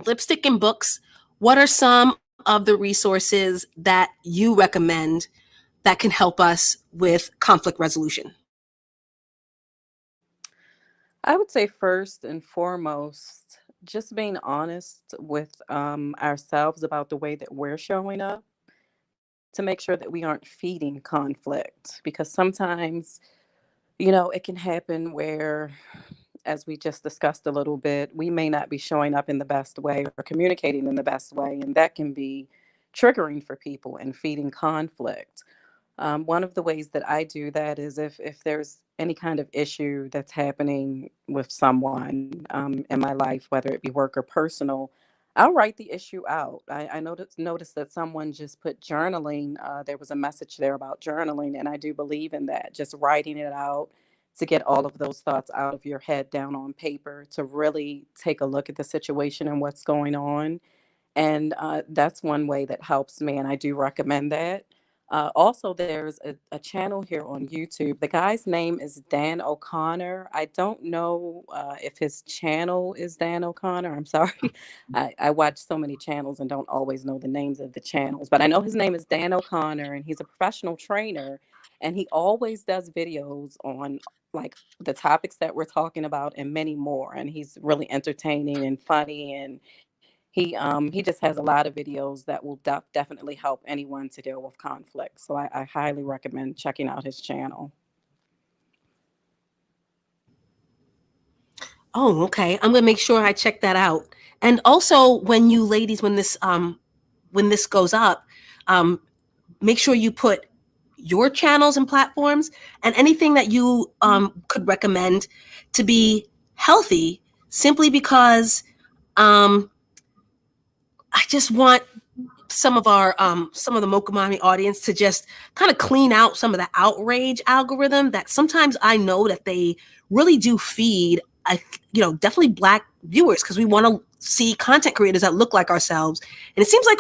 lipstick and books, what are some of the resources that you recommend that can help us with conflict resolution? I would say first and foremost, just being honest with ourselves about the way that we're showing up to make sure that we aren't feeding conflict. Because sometimes, it can happen where, as we just discussed a little bit, we may not be showing up in the best way or communicating in the best way. And that can be triggering for people and feeding conflict. One of the ways that I do that is if there's any kind of issue that's happening with someone in my life, whether it be work or personal, I'll write the issue out. I noticed that someone just put journaling. There was a message there about journaling, and I do believe in that. Just writing it out to get all of those thoughts out of your head down on paper, to really take a look at the situation and what's going on. And that's one way that helps me, and I do recommend that. Also, there's a channel here on YouTube. The guy's name is Dan O'Connor. I don't know if his channel is Dan O'Connor. I'm sorry. I watch so many channels and don't always know the names of the channels, but I know his name is Dan O'Connor, and he's a professional trainer, and he always does videos on like the topics that we're talking about and many more. And he's really entertaining and funny, and he just has a lot of videos that will definitely help anyone to deal with conflict. So I highly recommend checking out his channel. Oh, okay. I'm gonna make sure I check that out. And also, when you ladies, when this goes up, um, make sure you put your channels and platforms and anything that you could recommend to be healthy, simply because I just want some of the Mokamami audience to just kind of clean out some of the outrage algorithm that sometimes I know that they really do feed, definitely Black viewers, because we want to see content creators that look like ourselves. And it seems like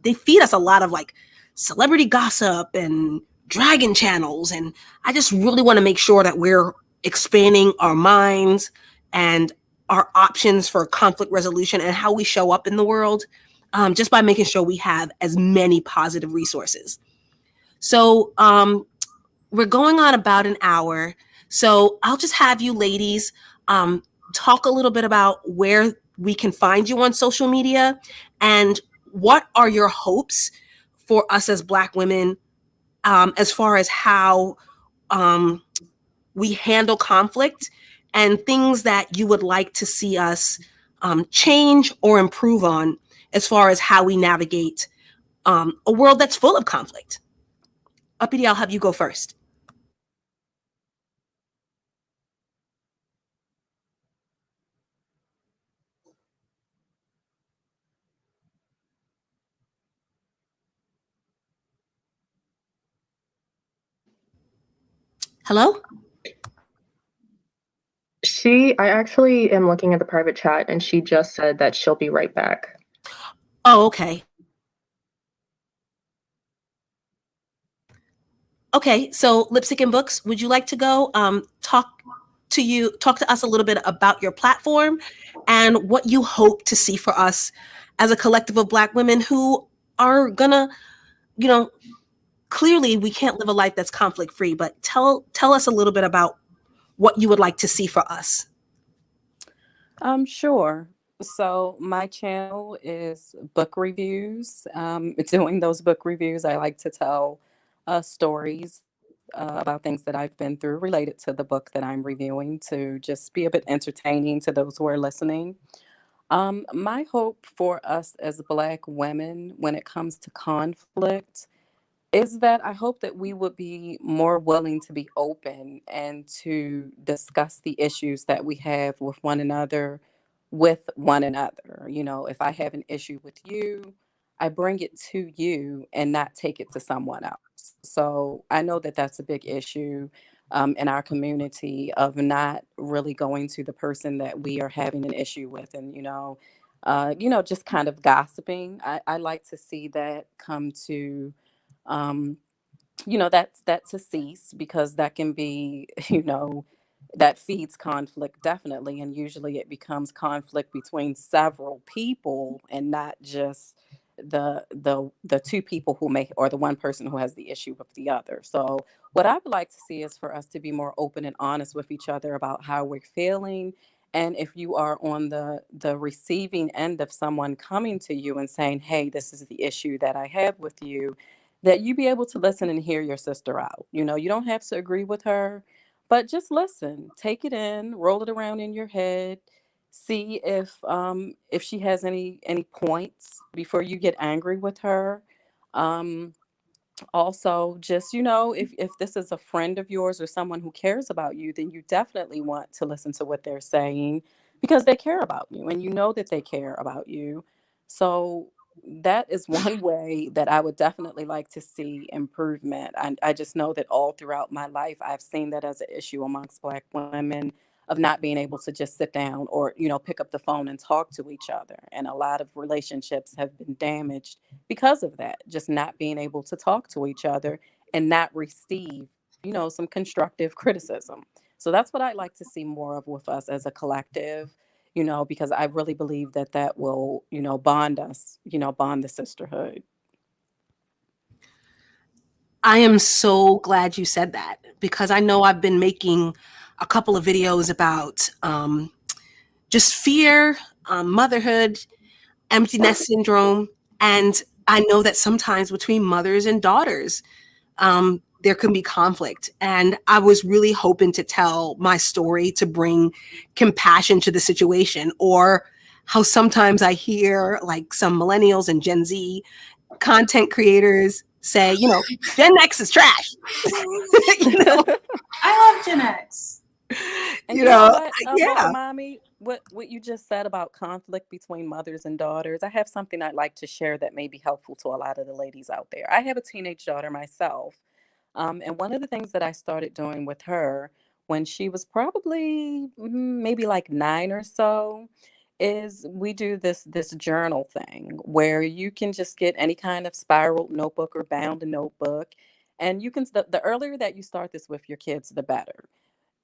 they feed us a lot of like celebrity gossip and dragon channels. And I just really want to make sure that we're expanding our minds and our options for conflict resolution and how we show up in the world, just by making sure we have as many positive resources. So we're going on about an hour. So I'll just have you ladies talk a little bit about where we can find you on social media and what are your hopes for us as Black women, as far as how um, we handle conflict and things that you would like to see us change or improve on as far as how we navigate a world that's full of conflict. Uppity, I'll have you go first. Hello? I actually am looking at the private chat and she just said that she'll be right back. Oh, okay. Okay, so Lipstick and Books, would you like to go talk to us a little bit about your platform and what you hope to see for us as a collective of Black women who are gonna, you know, clearly we can't live a life that's conflict free, but tell us a little bit about what you would like to see for us. Sure. So my channel is book reviews. Doing those book reviews, I like to tell stories about things that I've been through related to the book that I'm reviewing to just be a bit entertaining to those who are listening. My hope for us as Black women when it comes to conflict is that I hope that we would be more willing to be open and to discuss the issues that we have with one another. You know, if I have an issue with you, I bring it to you and not take it to someone else. So I know that that's a big issue in our community of not really going to the person that we are having an issue with, and just kind of gossiping. I like to see that come to um, that's to cease because that can be that feeds conflict definitely, and usually it becomes conflict between several people and not just the two people who may, or the one person who has the issue with the other. So what I would like to see is for us to be more open and honest with each other about how we're feeling. And if you are on the receiving end of someone coming to you and saying, hey, this is the issue that I have with you, that you be able to listen and hear your sister out. You know, you don't have to agree with her, but just listen, take it in, roll it around in your head, see if she has any points before you get angry with her. Um, Also, just if this is a friend of yours or someone who cares about you, then you definitely want to listen to what they're saying because they care about you and you know that they care about you. So that is one way that I would definitely like to see improvement. I just know that all throughout my life I've seen that as an issue amongst Black women of not being able to just sit down or pick up the phone and talk to each other, and a lot of relationships have been damaged because of that, just not being able to talk to each other and not receive, some constructive criticism. So that's what I'd like to see more of with us as a collective, because I really believe that that will, bond us, bond the sisterhood. I am so glad you said that because I know I've been making a couple of videos about just fear, motherhood, empty nest syndrome. And I know that sometimes between mothers and daughters, there can be conflict. And I was really hoping to tell my story to bring compassion to the situation, or how sometimes I hear like some millennials and Gen Z content creators say, Gen X is trash. I love Gen X. And you know what, yeah. Mommy, what you just said about conflict between mothers and daughters, I have something I'd like to share that may be helpful to a lot of the ladies out there. I have a teenage daughter myself. And one of the things that I started doing with her when she was probably maybe like 9 or so is we do this journal thing where you can just get any kind of spiral notebook or bound notebook, and you can the earlier that you start this with your kids, the better.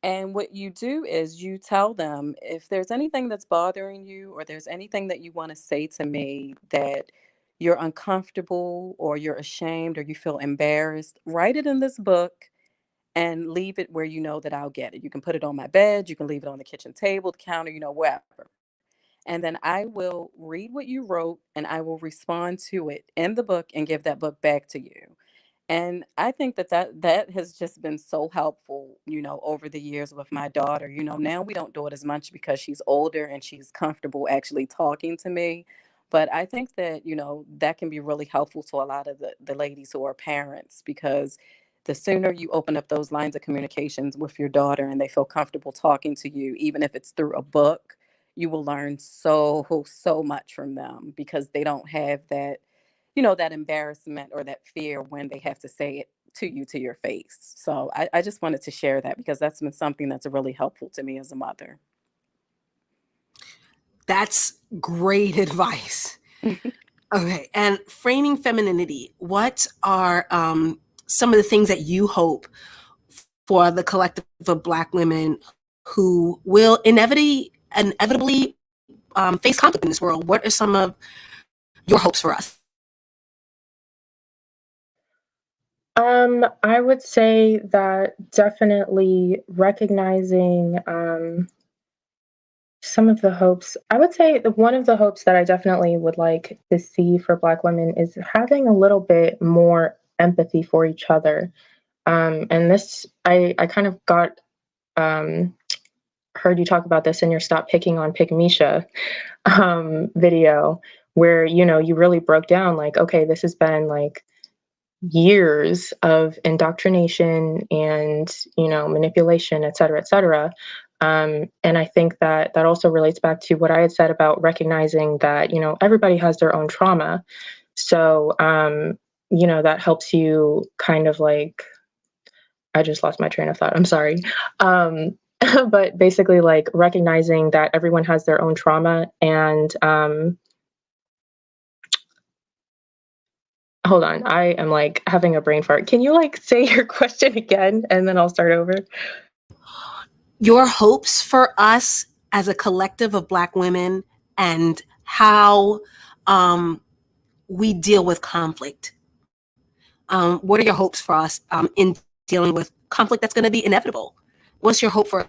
And what you do is you tell them if there's anything that's bothering you or there's anything that you want to say to me that you're uncomfortable or you're ashamed or you feel embarrassed, write it in this book and leave it where you know that I'll get it. You can put it on my bed, you can leave it on the kitchen table, the counter, wherever. And then I will read what you wrote and I will respond to it in the book and give that book back to you. And I think that has just been so helpful, over the years with my daughter. Now we don't do it as much because she's older and she's comfortable actually talking to me. But I think that, that can be really helpful to a lot of the ladies who are parents, because the sooner you open up those lines of communications with your daughter and they feel comfortable talking to you, even if it's through a book, you will learn so much from them, because they don't have that embarrassment or that fear when they have to say it to you to your face. So I just wanted to share that, because that's been something that's really helpful to me as a mother. That's great advice. Okay. And framing femininity, what are some of the things that you hope for the collective of Black women who will inevitably face conflict in this world? What are some of your hopes for us? I would say that definitely recognizing some of the hopes. I would say one of the hopes that I definitely would like to see for Black women is having a little bit more empathy for each other. And this, I kind of got heard you talk about this in your Stop Picking on Pygmisha video, where you really broke down like, okay, this has been like years of indoctrination and manipulation, et cetera, et cetera. And I think that that also relates back to what I had said about recognizing that everybody has their own trauma. So that helps you kind of like, I just lost my train of thought, I'm sorry. But basically like recognizing that everyone has their own trauma. And hold on, I am like having a brain fart. Can you like say your question again and then I'll start over? Your hopes for us as a collective of Black women, and how we deal with conflict. What are your hopes for us in dealing with conflict that's going to be inevitable? What's your hope for?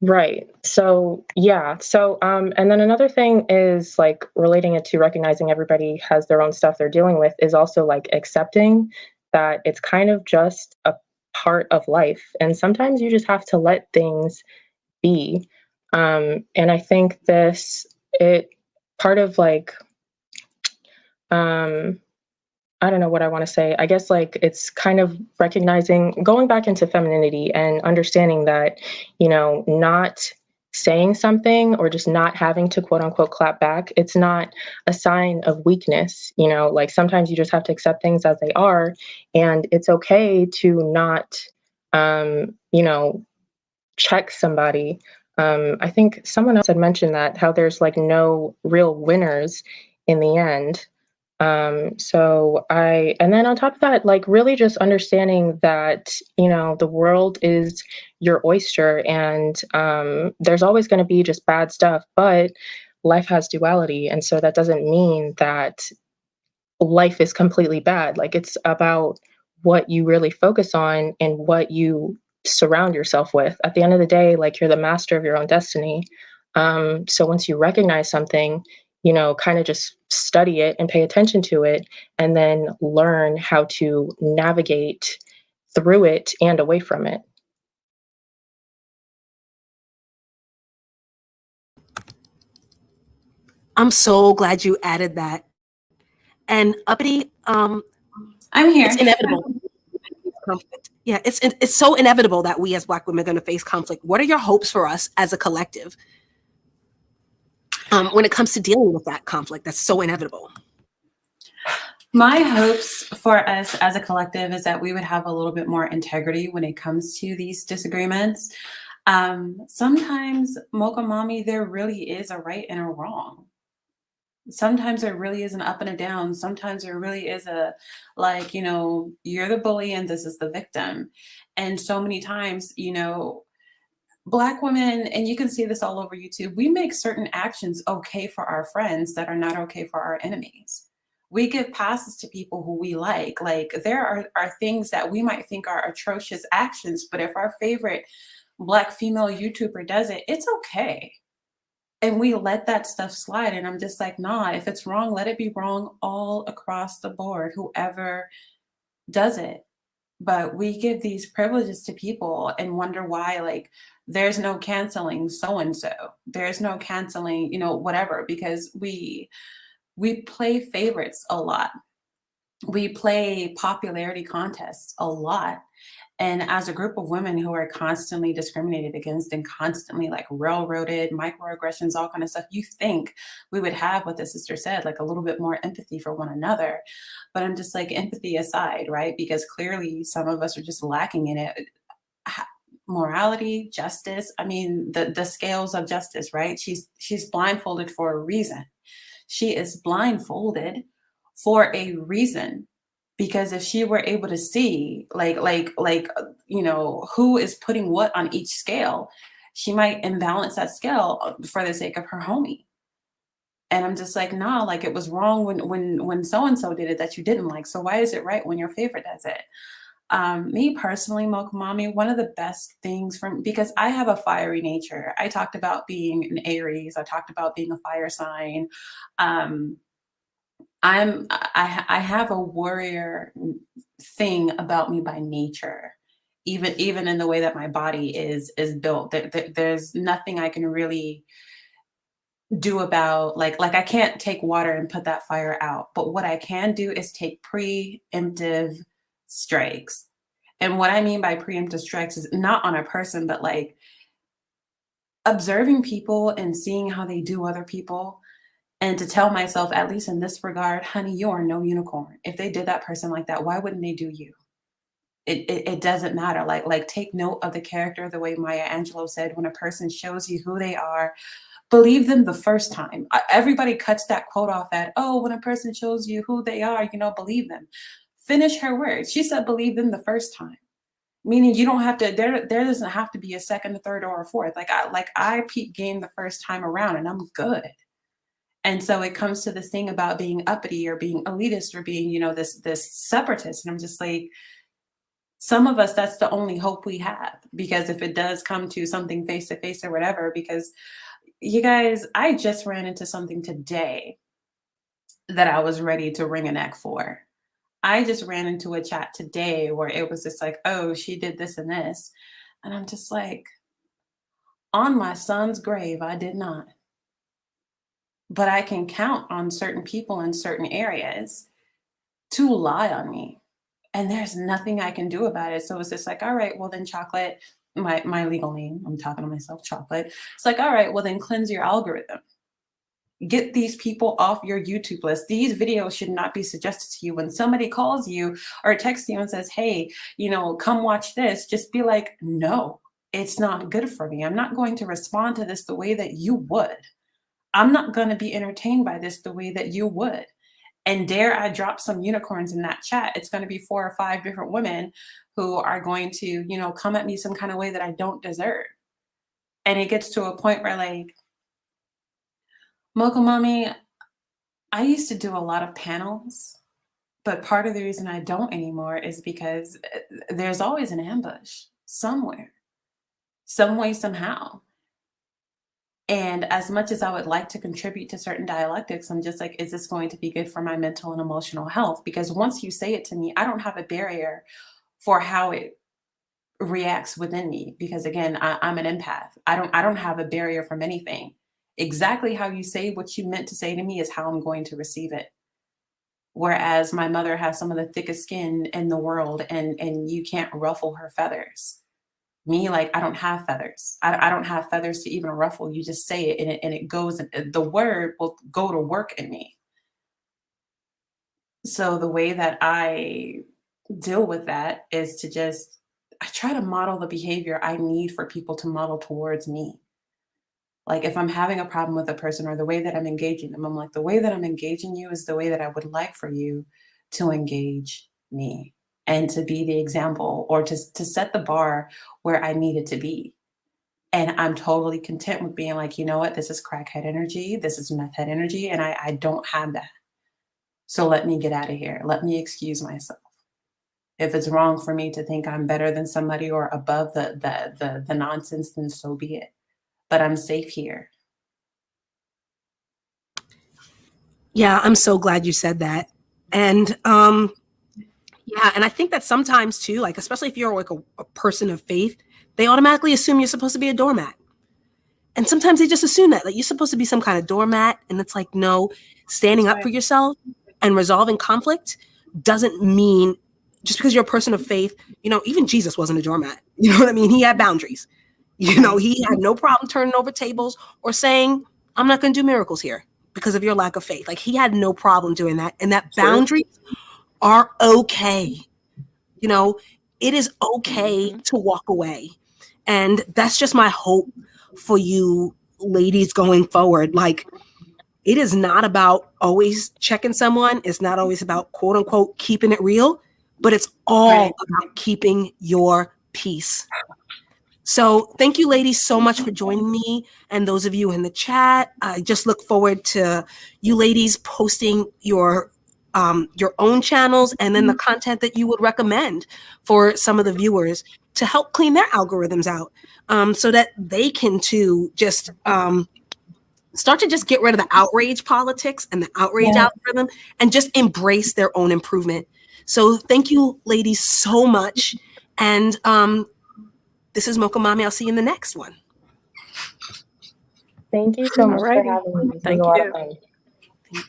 Right. So, yeah. So, and then another thing is like relating it to recognizing everybody has their own stuff they're dealing with, is also like accepting that it's kind of just a part of life. And sometimes you just have to let things be. And I think it part of like, I don't know what I want to say. I guess like it's kind of recognizing, going back into femininity and understanding that, not saying something or just not having to quote unquote clap back, it's not a sign of weakness. Like sometimes you just have to accept things as they are. And it's okay to not, check somebody. I think someone else had mentioned that, how there's like no real winners in the end. And then on top of that, like really just understanding that, the world is your oyster, and there's always going to be just bad stuff, but life has duality. And so that doesn't mean that life is completely bad. Like it's about what you really focus on and what you surround yourself with. At the end of the day, like you're the master of your own destiny. So once you recognize something, kind of just study it and pay attention to it, and then learn how to navigate through it and away from it. I'm so glad you added that. And Uppity, I'm here. it's inevitable. Conflict. Yeah, it's so inevitable that we as Black women are going to face conflict. What are your hopes for us as a collective when it comes to dealing with that conflict that's so inevitable? My hopes for us as a collective is that we would have a little bit more integrity when it comes to these disagreements. Sometimes, Mocha Mommy, there really is a right and a wrong. Sometimes there really is an up and a down. Sometimes there really is a, like, you're the bully and this is the victim. And so many times, Black women, and you can see this all over YouTube, we make certain actions okay for our friends that are not okay for our enemies. We give passes to people who we like. Like there are things that we might think are atrocious actions, but if our favorite Black female YouTuber does it, it's okay. And we let that stuff slide. And I'm just like, nah, if it's wrong, let it be wrong all across the board, whoever does it. But we give these privileges to people and wonder why, like, there's no canceling so and so. There's no canceling, whatever, because we play favorites a lot. We play popularity contests a lot. And as a group of women who are constantly discriminated against and constantly like railroaded, microaggressions, all kind of stuff, you think we would have what the sister said, like a little bit more empathy for one another. But I'm just like, empathy aside, right? Because clearly some of us are just lacking in it. Morality, justice, I mean, the scales of justice, right? She's blindfolded for a reason. She is blindfolded for a reason. Because if she were able to see who is putting what on each scale, she might imbalance that scale for the sake of her homie. And I'm just like, nah, like it was wrong when so-and-so did it that you didn't like. So why is it right when your favorite does it? Me personally, Mocha Mommy, one of the best things because I have a fiery nature. I talked about being an Aries. I talked about being a fire sign. I have a warrior thing about me by nature, even in the way that my body is built. There's nothing I can really do about like I can't take water and put that fire out. But what I can do is take preemptive strikes. And what I mean by preemptive strikes is not on a person, but like observing people and seeing how they do other people. And to tell myself, at least in this regard, honey, you are no unicorn. If they did that person like that, why wouldn't they do you? It doesn't matter. Like take note of the character, the way Maya Angelou said, when a person shows you who they are, believe them the first time. Everybody cuts that quote off at, oh, when a person shows you who they are, believe them. Finish her words. She said, believe them the first time. Meaning you don't have to, there doesn't have to be a second, a third, or a fourth. I peep game the first time around and I'm good. And so it comes to this thing about being uppity or being elitist or being, this separatist. And I'm just like, some of us, that's the only hope we have. Because if it does come to something face to face or whatever, because you guys, I just ran into something today that I was ready to wring a neck for. I just ran into a chat today where it was just like, oh, she did this and this. And I'm just like, on my son's grave, I did not. But I can count on certain people in certain areas to lie on me. And there's nothing I can do about it. So it's just like, all right, well then Chocolate, my legal name, I'm talking to myself, Chocolate. It's like, all right, well then cleanse your algorithm. Get these people off your YouTube list. These videos should not be suggested to you. When somebody calls you or texts you and says, hey, come watch this, just be like, no, it's not good for me. I'm not going to respond to this the way that you would. I'm not going to be entertained by this the way that you would. And dare I drop some unicorns in that chat, it's going to be 4 or 5 different women who are going to, come at me some kind of way that I don't deserve. And it gets to a point where like, Mocha Mommy, I used to do a lot of panels, but part of the reason I don't anymore is because there's always an ambush somewhere, some way, somehow. And as much as I would like to contribute to certain dialectics, I'm just like, is this going to be good for my mental and emotional health? Because once you say it to me, I don't have a barrier for how it reacts within me. Because again, I'm an empath. I don't have a barrier from anything. Exactly how you say what you meant to say to me is how I'm going to receive it. Whereas my mother has some of the thickest skin in the world and you can't ruffle her feathers. Me, like, I don't have feathers. I don't have feathers to even ruffle. You just say it and it goes, the word will go to work in me. So the way that I deal with that is to I try to model the behavior I need for people to model towards me. Like if I'm having a problem with a person or the way that I'm engaging them, I'm like, the way that I'm engaging you is the way that I would like for you to engage me. And to be the example or to set the bar where I need it to be. And I'm totally content with being like, you know what, this is crackhead energy, this is meth head energy, and I don't have that. So let me get out of here. Let me excuse myself. If it's wrong for me to think I'm better than somebody or above the nonsense, then so be it. But I'm safe here. Yeah, I'm so glad you said that. And yeah, and I think that sometimes too, like especially if you're like a person of faith, they automatically assume you're supposed to be a doormat. And sometimes they just assume that, like you're supposed to be some kind of doormat. And it's like, no, standing up for yourself and resolving conflict doesn't mean just because you're a person of faith, you know, even Jesus wasn't a doormat. You know what I mean? He had boundaries. You know, he had no problem turning over tables or saying, I'm not going to do miracles here because of your lack of faith. Like he had no problem doing that. And that boundaries are okay. You know, it is okay to walk away. And that's just my hope for you ladies going forward. Like, it is not about always checking someone. It's not always about quote unquote keeping it real, but it's all about keeping your peace. So thank you ladies so much for joining me, and those of you in the chat. I just look forward to you ladies posting your own channels and then the content that you would recommend for some of the viewers to help clean their algorithms out, so that they can too just start to just get rid of the outrage politics and the outrage algorithm and just embrace their own improvement. So thank you ladies so much. And this is Mocha Mommy. I'll see you in the next one. Thank you so much for Alrighty. having me. This was Thank a lot you. of fun.